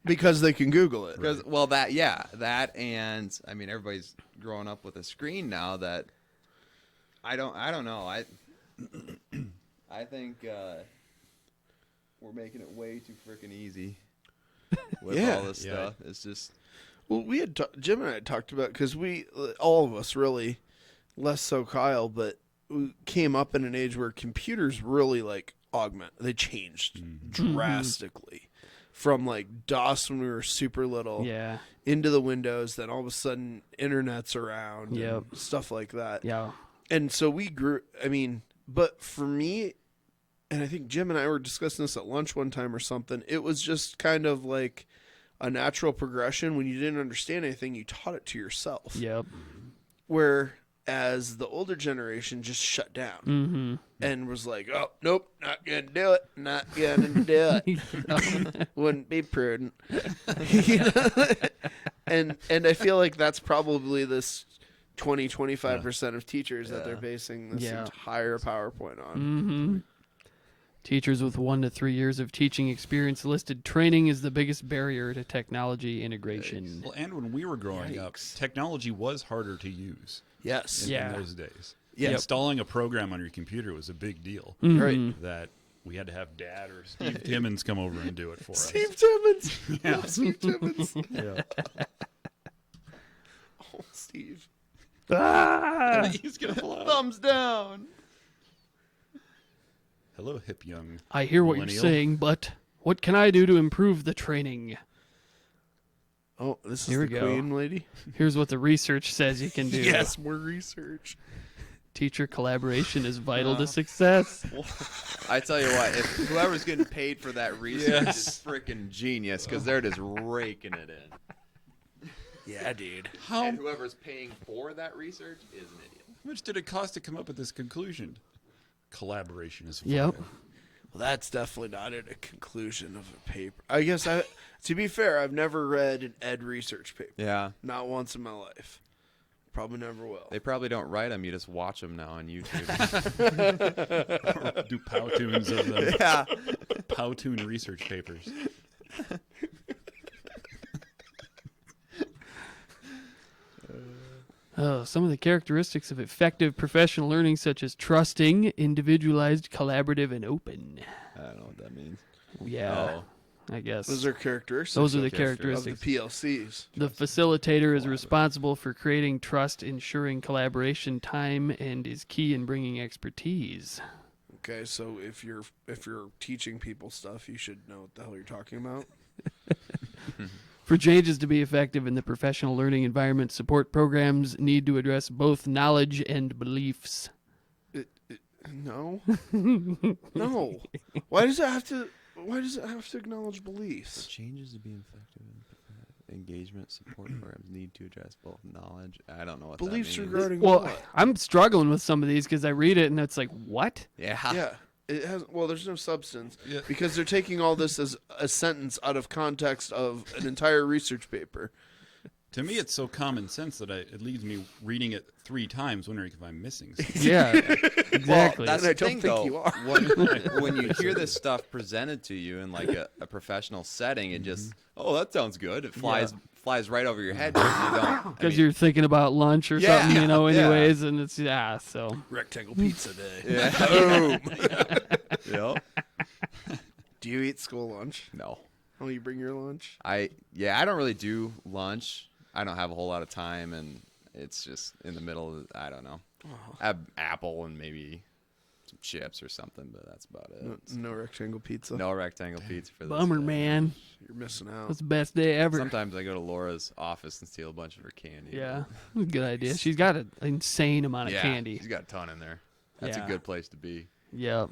Because they can Google it. Because that and I mean everybody's growing up with a screen now that I don't know. I think we're making it way too freaking easy with all this stuff. It's just Well, we had Jim and I had talked about because all of us really, less so Kyle, but we came up in an age where computers really they changed drastically from like DOS when we were super little, into the Windows. Then all of a sudden, internet's around, and stuff like that. Yeah, and so we grew. I mean, but for me, and I think Jim and I were discussing this at lunch one time or something. It was just kind of like a natural progression. When you didn't understand anything, you taught it to yourself. Yep. Whereas the older generation just shut down and was like, "Oh, nope, not gonna do it. Not gonna do it. Wouldn't be prudent." and I feel like that's probably this 20-25% of teachers that they're basing this entire PowerPoint on. Teachers with 1 to 3 years of teaching experience listed training is the biggest barrier to technology integration. Well, and when we were growing up, technology was harder to use. Yes. In those days. Yeah. Installing a program on your computer was a big deal. Right. That we had to have Dad or Steve Timmons come over and do it for us. Steve Timmons. Yeah. Love Steve Timmons. Yeah. Oh, Steve. He's gonna blow. thumbs down. Hello, hip young. I hear what you're millennial. saying, but what can I do to improve the training? Oh, this is Here we the go. Queen lady. Here's what the research says you can do. Yes, more research. Teacher collaboration is vital to success. I tell you what, if whoever's getting paid for that research is freaking genius because they're just raking it in. Yeah, dude. And whoever's paying for that research is an idiot. How much did it cost to come up with this conclusion? Collaboration is Yep. vital. Well, that's definitely not at a conclusion of a paper. I guess to be fair, I've never read an ed research paper. Yeah. Not once in my life. Probably never will. They probably don't write them. You just watch them now on YouTube. Do Powtoons of them. Yeah. Powtoon research papers. Some of the characteristics of effective professional learning, such as trusting, individualized, collaborative, and open. I don't know what that means. Yeah, I guess. Those are characteristics. Those are the of characteristics. the PLCs. The facilitator is responsible for creating trust, ensuring collaboration time, and is key in bringing expertise. Okay, so if you're teaching people stuff, you should know what the hell you're talking about. For changes to be effective in the professional learning environment, support programs need to address both knowledge and beliefs. No. No. Why does it have to acknowledge beliefs? For changes to be effective in engagement support programs need to address both knowledge. I don't know what Beliefs that means. regarding Well, what? I'm struggling with some of these because I read it and it's like, what? Yeah. Yeah. It has. Well, there's no substance because they're taking all this as a sentence out of context of an entire research paper. To me, it's so common sense that it leaves me reading it 3 times, wondering if I'm missing something. Yeah, exactly. Well, that's And I the don't thing, think though. you are. When you hear this stuff presented to you in like a professional setting, it just, oh, that sounds good. It flies right over your head. Because you're thinking about lunch or something, anyways, and it's, so. Rectangle pizza day. Yeah. Boom. Yep. Do you eat school lunch? No. Oh, you bring your lunch? I don't really do lunch. I don't have a whole lot of time, and It's just in the middle of, I don't know. Oh. Apple and maybe some chips or something, but that's about it. No rectangle pizza. No rectangle pizza for this. Bummer, man. You're missing out. That's the best day ever. Sometimes I go to Laura's office and steal a bunch of her candy. Yeah, good idea. She's got an insane amount of candy. She's got a ton in there. That's Yeah. a good place to be. Yep.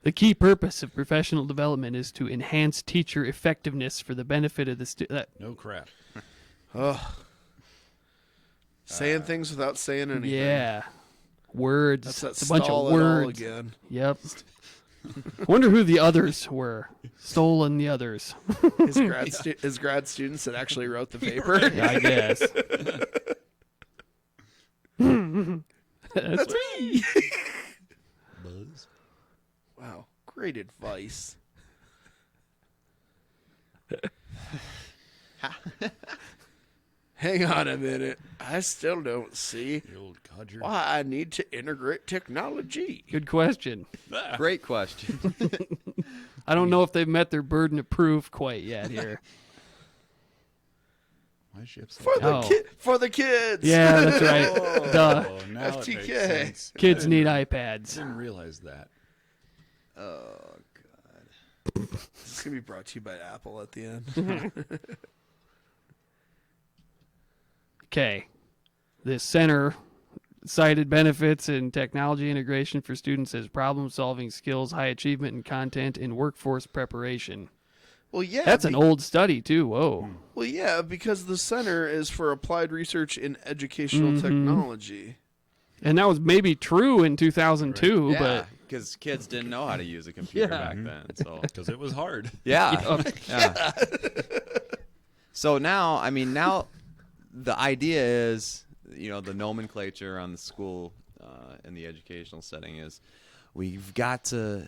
The key purpose of professional development is to enhance teacher effectiveness for the benefit of the student. No crap. Ugh. Saying things without saying anything. Yeah. Words. That's that It's a bunch stall of it all words. again. Yep. Wonder who the others were. Stolen the others. His grad students that actually wrote the paper. Yeah, I guess. That's me. Buzz. Wow, great advice. Hang on a minute. I still don't see The old codger. why I need to integrate technology. Good question. Great question. I don't know if they've met their burden of proof quite yet here. Why is she upset? For the kids. Yeah, that's right. Oh. Duh. Oh, now it makes FTK. sense. Kids need I iPads. didn't realize that. Oh, God. This is going to be brought to you by Apple at the end. Okay. This center cited benefits in technology integration for students as problem-solving skills, high achievement in content, and workforce preparation. Well, yeah. That's an old study, too. Whoa. Well, yeah, because the center is for applied research in educational technology. And that was maybe true in 2002, Yeah, but because kids didn't know how to use a computer Yeah. back then. So Because it was hard. yeah. Yeah. So now, I mean, now the idea is, you know, the nomenclature on the school in the educational setting is we've got to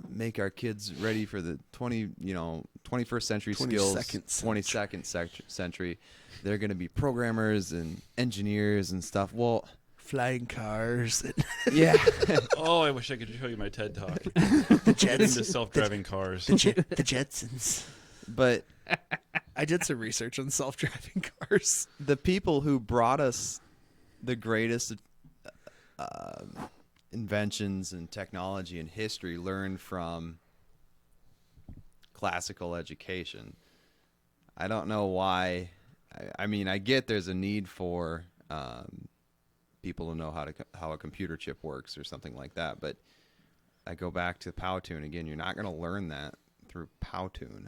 make our kids ready for the 21st century skills, 22nd century. They're going to be programmers and engineers and stuff. Well, flying cars. Yeah. Oh, I wish I could show you my TED Talk. The Jets. Into self-driving cars. The Jetsons. But I did some research on self-driving cars. The people who brought us the greatest inventions and technology in history learned from classical education. I don't know why. I mean, I get there's a need for people to know how a computer chip works or something like that, but I go back to Powtoon again. You're not going to learn that through Powtoon.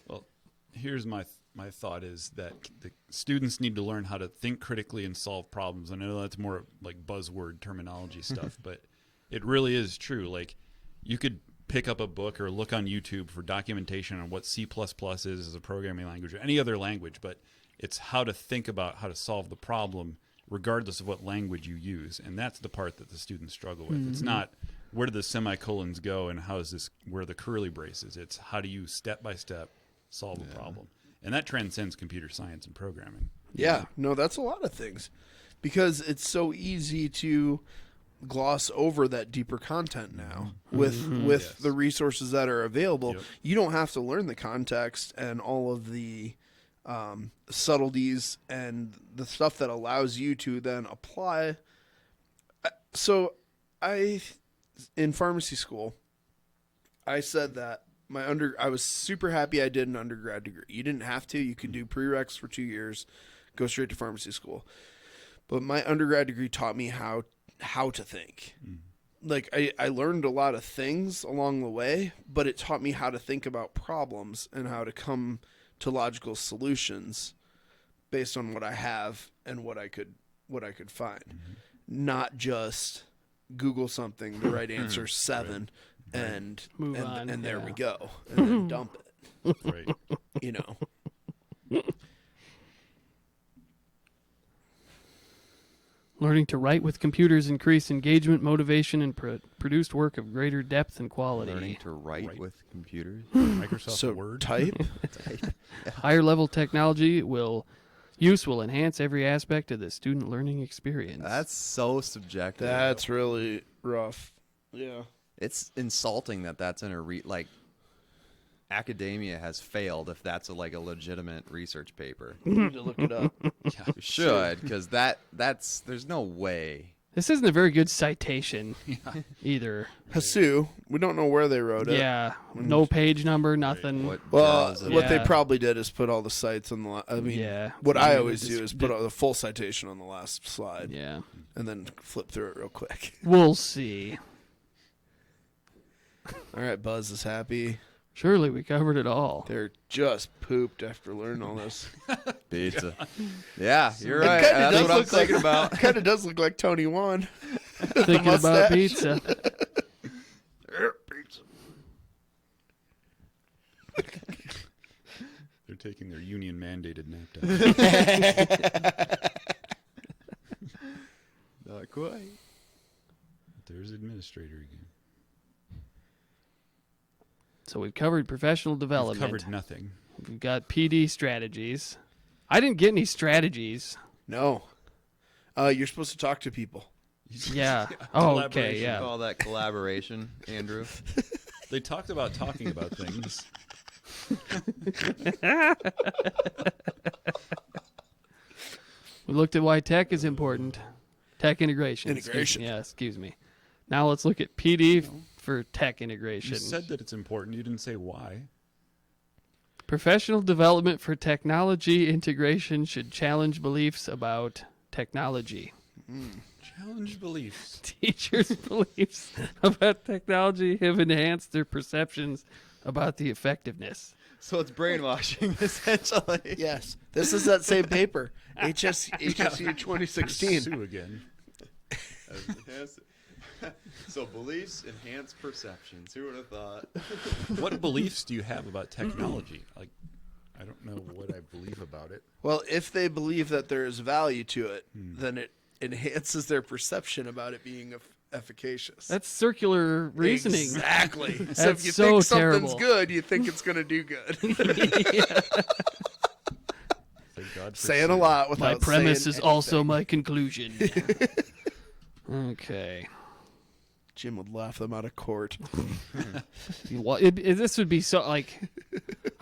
Well, here's my thought is that the students need to learn how to think critically and solve problems. I know that's more like buzzword terminology stuff, but it really is true. Like, you could pick up a book or look on YouTube for documentation on what C++ is as a programming language or any other language, but it's how to think about how to solve the problem regardless of what language you use. And that's the part that the students struggle with. It's not where do the semicolons go and how is this where the curly braces. It's how do you step by step solve a problem. And that transcends computer science and programming. Yeah, no, that's a lot of things. Because it's so easy to gloss over that deeper content now with the resources that are available. Yep. You don't have to learn the context and all of the subtleties and the stuff that allows you to then apply. So in pharmacy school, I said that I was super happy I did an undergrad degree. You didn't have to. You could do prereqs for 2 years, go straight to pharmacy school. But my undergrad degree taught me how to think. Like, I learned a lot of things along the way, but it taught me how to think about problems and how to come to logical solutions based on what I have and what I could find. Not just Google something, the right answer 7 and Move on, and there yeah. we go, and then dump it. Right. You know. Learning to write with computers increase engagement, motivation, and produced work of greater depth and quality. Learning to write with computers. Microsoft Word. Type. Higher level technology will enhance every aspect of the student learning experience. That's so subjective. That's really rough. Yeah. It's insulting that that's in a academia has failed if that's a legitimate research paper. You need to look it up. You should, because there's no way. This isn't a very good citation either. Hasu, we don't know where they wrote it. Yeah, no page number, nothing. What they probably did is put all the sites on the. What I always do is put the full citation on the last slide. Yeah, and then flip through it real quick. We'll see. All right, Buzz is happy. Surely we covered it all. They're just pooped after learning all this. Pizza. Yeah, you're right. That's what I'm thinking about. It kind of does look like Tony Wan. Thinking about pizza. Pizza. They're taking their union mandated nap time. Not quite. There's administrator again. So we've covered professional development. We've covered nothing. We've got PD strategies. I didn't get any strategies. No. You're supposed to talk to people. Yeah. Oh, okay, yeah. Call that collaboration, Andrew. They talked about talking about things. We looked at why tech is important. Tech integration. Excuse me. Now let's look at PD for tech integration. You said that it's important. You didn't say why. Professional development for technology integration should challenge beliefs about technology. Challenge beliefs. Teachers' beliefs about technology have enhanced their perceptions about the effectiveness. So it's brainwashing, essentially. Yes. This is that same paper. HSU 2016. Sue again. So beliefs enhance perceptions. Who would have thought? What beliefs do you have about technology? I don't know what I believe about it. Well, if they believe that there is value to it, then it enhances their perception about it being efficacious. That's circular reasoning. Exactly. That's So if you so think terrible. something's good, you think it's going to do good. Thank God for saying a lot without my premise saying is also anything. my conclusion. Okay. Jim would laugh them out of court. This would be so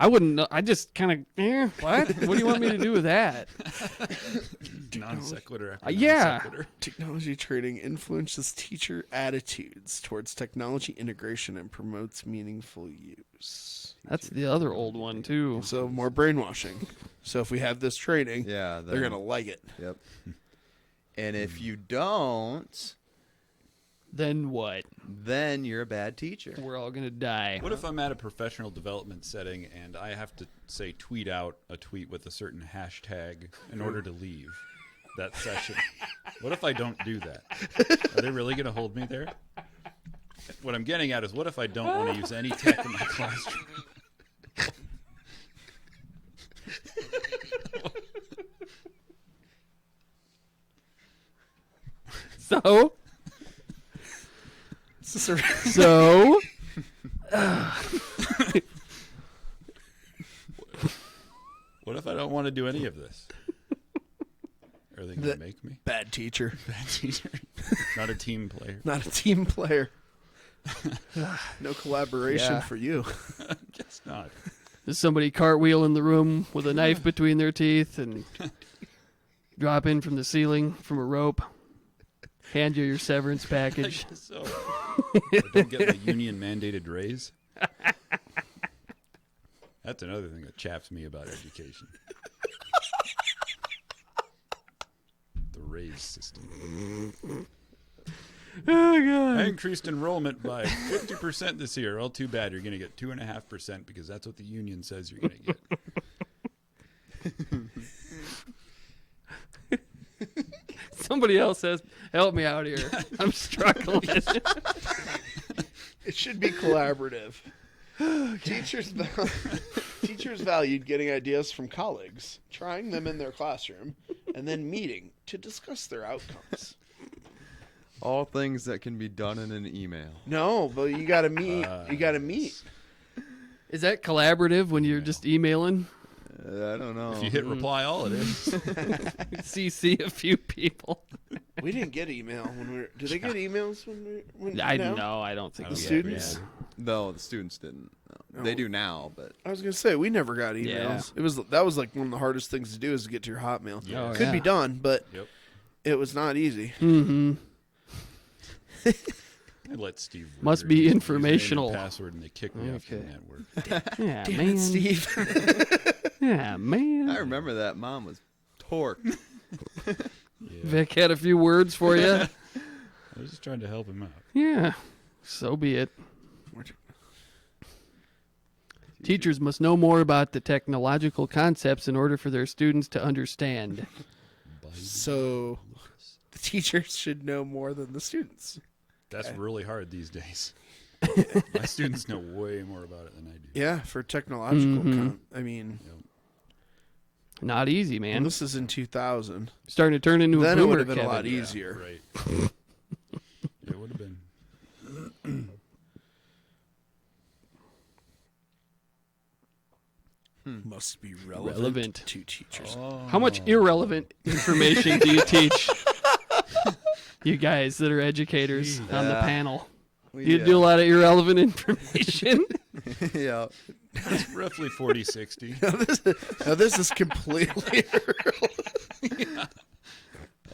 I wouldn't know. I just kind of what? What do you want me to do with that? Non sequitur. After Yeah. non sequitur. Technology training influences teacher attitudes towards technology integration and promotes meaningful use. That's the other old one too. So more brainwashing. So if we have this training, Yeah, they're going to like it. Yep. And if you don't, then what? Then you're a bad teacher. We're all going to die. What if I'm at a professional development setting and I have to, say, tweet out a tweet with a certain hashtag in order to leave that session? What if I don't do that? Are they really going to hold me there? What I'm getting at is, what if I don't want to use any tech in my classroom? So? What if I don't want to do any of this? Are they going to make me? Bad teacher. Bad teacher. Not a team player. Not a team player. No collaboration for you. Guess not. Does somebody cartwheel in the room with a knife between their teeth and drop in from the ceiling from a rope? Hand you your severance package. I guess so. I don't get the union mandated raise. That's another thing that chaps me about education. The raise system. Oh, God. I increased enrollment by 50% this year. Well, too bad. You're going to get 2.5% because that's what the union says you're going to get. Somebody else says, help me out here. I'm struggling. It should be collaborative. Teachers valued getting ideas from colleagues, trying them in their classroom, and then meeting to discuss their outcomes. All things that can be done in an email. No, but you got to meet. You got to meet. Is that collaborative when you're just emailing? I don't know. If you hit reply all, it is. CC a few people. We didn't get email when we were. Did they get emails when we? No, I don't think the we did, students. yeah. No, the students didn't. No. They do now, but I was gonna say we never got emails. Yeah. That was like one of the hardest things to do is to get to your Hotmail. Yeah. Could be done, but Yep. it was not easy. Mm-hmm. I let Steve. Must Ruger be use the username informational. and password, and they kicked me off the Okay. network. Yeah, Damn man. it, Steve. Yeah, man. I remember that. Mom was torqued. Vic had a few words for you. I was just trying to help him out. Yeah, so be it. Teachers must know more about the technological concepts in order for their students to understand. So the teachers should know more than the students. That's really hard these days. My students know way more about it than I do. Yeah, for technological. Mhm. I mean, Not easy, man. and this is in 2000. Starting to turn into Then a it boomer, would have been Kevin. a lot easier. Right. It would have been. Must be relevant, Relevant. to teachers. How much irrelevant information do you teach? You guys that are educators on the panel. You do a lot of irrelevant information. Yeah. It's roughly 40-60. Now this is completely irrelevant.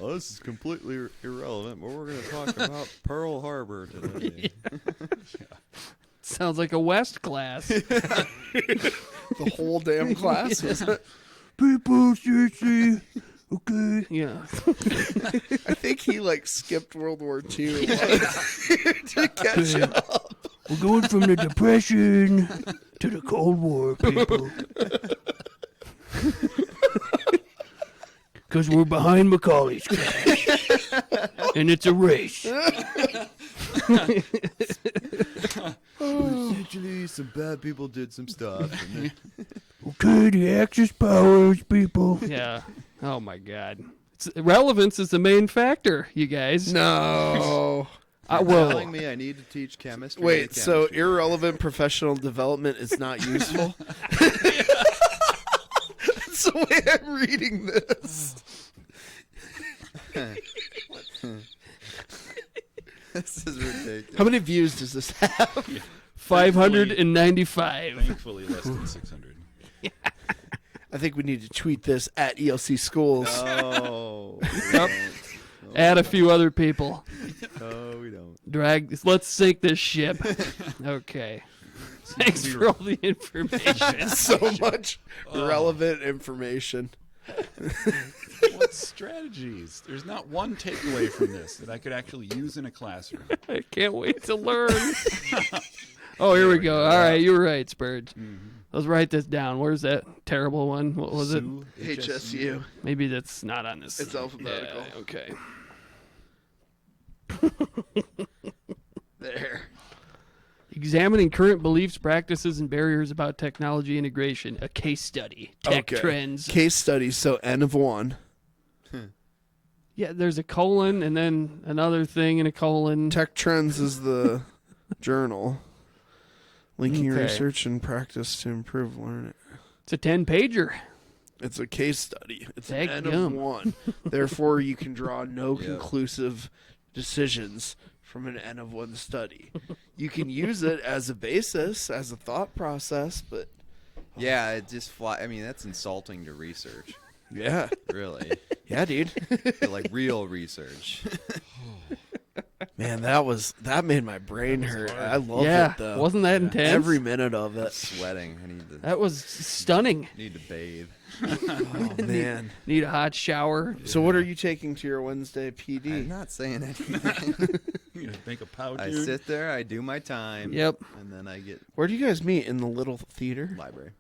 Oh, this is completely irrelevant, but we're going to talk about Pearl Harbor today. Sounds like a West class. The whole damn class was People, seriously. Okay. Yeah. I think he like skipped World War II to catch up. We're going from the Depression to the Cold War, people. Because we're behind Macaulay's class. And it's a race. Essentially, some bad people did some stuff. And Okay, the Axis powers, people. Yeah. Oh, my God. Relevance is the main factor, you guys. No. You're Well, telling me I need to teach chemistry. wait, to so chemistry. irrelevant professional development is not useful? That's the way I'm reading this. This is ridiculous. How many views does this have? 595. Thankfully, less than 600. I think we need to tweet this at ELC Schools. Oh. Yep. Add a few other people. No, we don't. Let's sink this ship. Okay. Thanks for all the information. So much relevant information. What strategies? There's not one takeaway from this that I could actually use in a classroom. I can't wait to learn. Oh, here we go. All right, you were right, Spurge. Let's write this down. Where's that terrible one? What was it? HSU. Maybe that's not on this. It's alphabetical. Yeah, okay. There. Examining current beliefs, practices, and barriers about technology integration. A case study. Tech trends. Case studies. So N of 1. Yeah, there's a colon and then another thing and a colon. Tech trends is the journal. Linking Okay. research and practice to improve learning. It's a 10-pager. It's a case study. It's an N Dadgum. of 1. Therefore, you can draw no conclusive decisions from an N of 1 study. You can use it as a basis, as a thought process, but Yeah, it just I mean, that's insulting to research. yeah. Really. Yeah, dude. Like real research. Man, that made my brain hurt. I love Yeah, it though. wasn't that intense? Every minute of it. Sweating. I need to That was stunning. need to bathe. Oh man. Need a hot shower. So what are you taking to your Wednesday PD? I'm not saying anything. You gonna make a pouch? I sit there, I do my time. Yep. And then I get Where do you guys meet? In the little theater? library.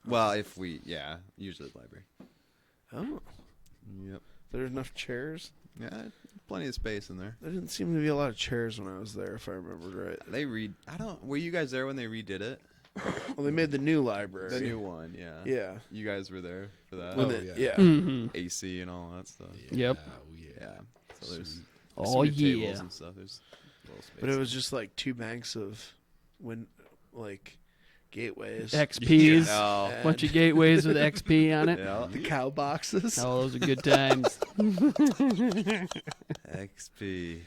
Well, if we usually the library. Oh. Yep. There's enough chairs? Yeah, plenty of space in there. There didn't seem to be a lot of chairs when I was there, if I remembered right. They were you guys there when they redid it? Well, they made the new library. The new one, yeah. Yeah. You guys were there for that? When they- yeah. Mhm. AC and all that stuff. Yep. Yeah. So there's Oh, some good yeah. tables and stuff. There's a little space. But it was just like 2 banks of gateways. XPs. Oh. Bunch of gateways with XP on it. Yeah. The cow boxes. Oh, those are good times. XP.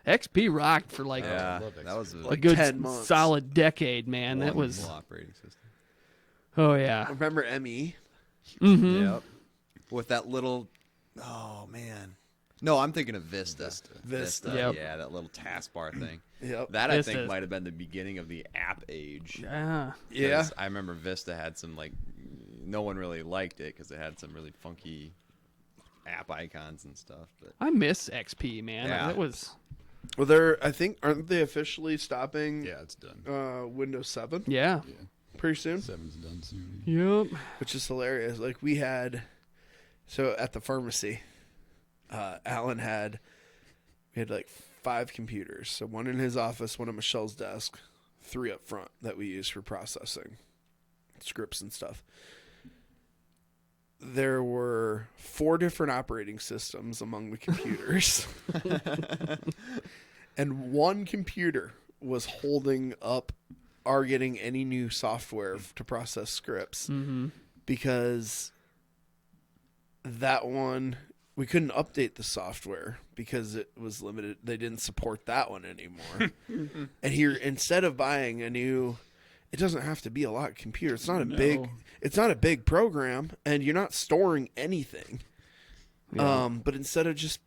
XP rocked for like that was a good 10 months. solid decade, man. That was Wonderful operating system. Oh yeah. Remember ME? Mm-hmm. Yep. With that little, oh man. No, I'm thinking of Vista. Vista. Yep. Yeah, that little taskbar thing. Yep. That I Vista. think might have been the beginning of the app age. Yeah. Yeah. 'Cause I remember Vista had some like, no one really liked it because it had some really funky app icons and stuff. But I miss XP, man. Yeah. That was Well, aren't they officially stopping? Yeah, it's done. Windows 7. yeah. Pretty soon. 7's done soon. Yep. Which is hilarious. Like we had, so at the pharmacy, Alan we had like 5 computers. So one in his office, one at Michelle's desk, 3 up front that we use for processing scripts and stuff. There were 4 different operating systems among the computers. And one computer was holding up our getting any new software to process scripts because that one, we couldn't update the software because it was limited. They didn't support that one anymore. And here, instead of buying a new, it doesn't have to be a lot of computer. It's not a big program, and you're not storing anything. Yeah. But instead of just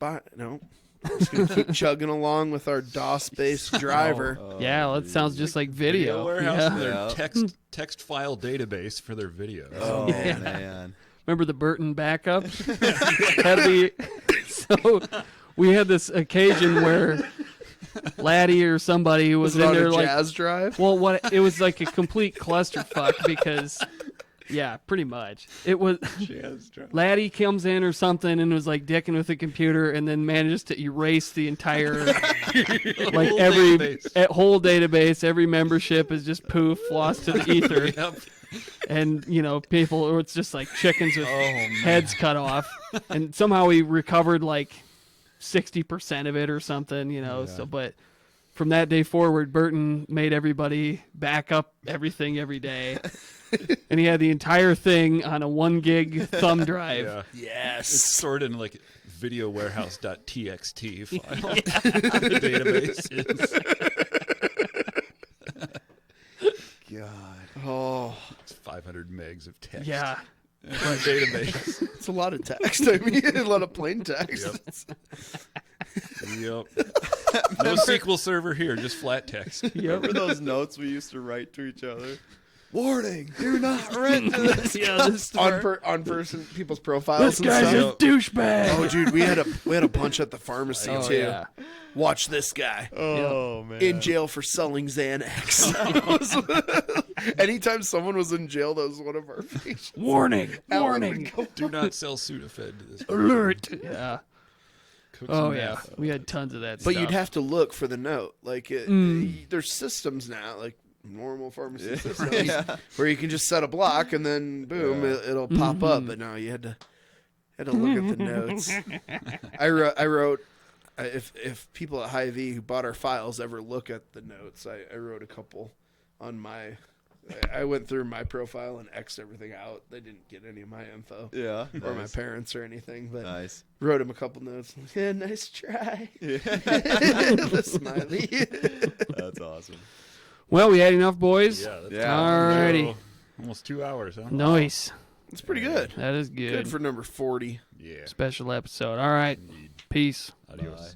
just gonna keep chugging along with our DOS-based driver. Yeah, that sounds just like video. Warehouse and Yeah. their text file database for their videos. oh Yeah. man. Remember the Burton backup? So we had this occasion where Laddie or somebody who was it in on there a like jazz drive? Well, it was like a complete clusterfuck because yeah, pretty much. It was Laddie comes in or something and was like dicking with the computer and then manages to erase the entire like whole database, every membership is just poof, lost to the ether. Yep. And people, or it's just like chickens with heads cut off, and somehow we recovered like 60% of it or something, So, but from that day forward, Burton made everybody back up everything every day, and he had the entire thing on a 1 gig thumb drive. Yeah. Yes. It's stored in like videowarehouse.txt file. The database is. God. Oh, it's 500 megs of text. Yeah. Database. It's a lot of text. I mean, a lot of plain text. Yep. No SQL server here, just flat text. Remember those notes we used to write to each other? Warning, do not rent this. on people's profiles. This guy's and stuff. a douchebag. Oh, dude, we had a bunch at the pharmacy too. Yeah. Watch this guy. Oh man. In jail for selling Xanax. Anytime someone was in jail, that was one of our patients. Warning! Alan Warning! would go, Do not sell Sudafed to this person. Alert! Yeah. Cook Oh some yeah, meth. we had tons of that. but stuff. you'd have to look for the note. Like there's systems now, like normal pharmacy systems, where you can just set a block and then boom, it'll pop up. But no, you had to look at the notes. I wrote. If people at Hy-Vee who bought our files ever look at the notes, I wrote a couple on my. I went through my profile and X'd everything out. They didn't get any of my info. Yeah. Or my parents or anything. But Nice. wrote him a couple notes. Yeah, nice try. The smiley. That's awesome. Well, we had enough, boys. Yeah. That's Alrighty. Almost 2 hours, huh? Nice. It's pretty good. That is good. Good for number 40. Yeah. Special episode. All right. Peace. Adios.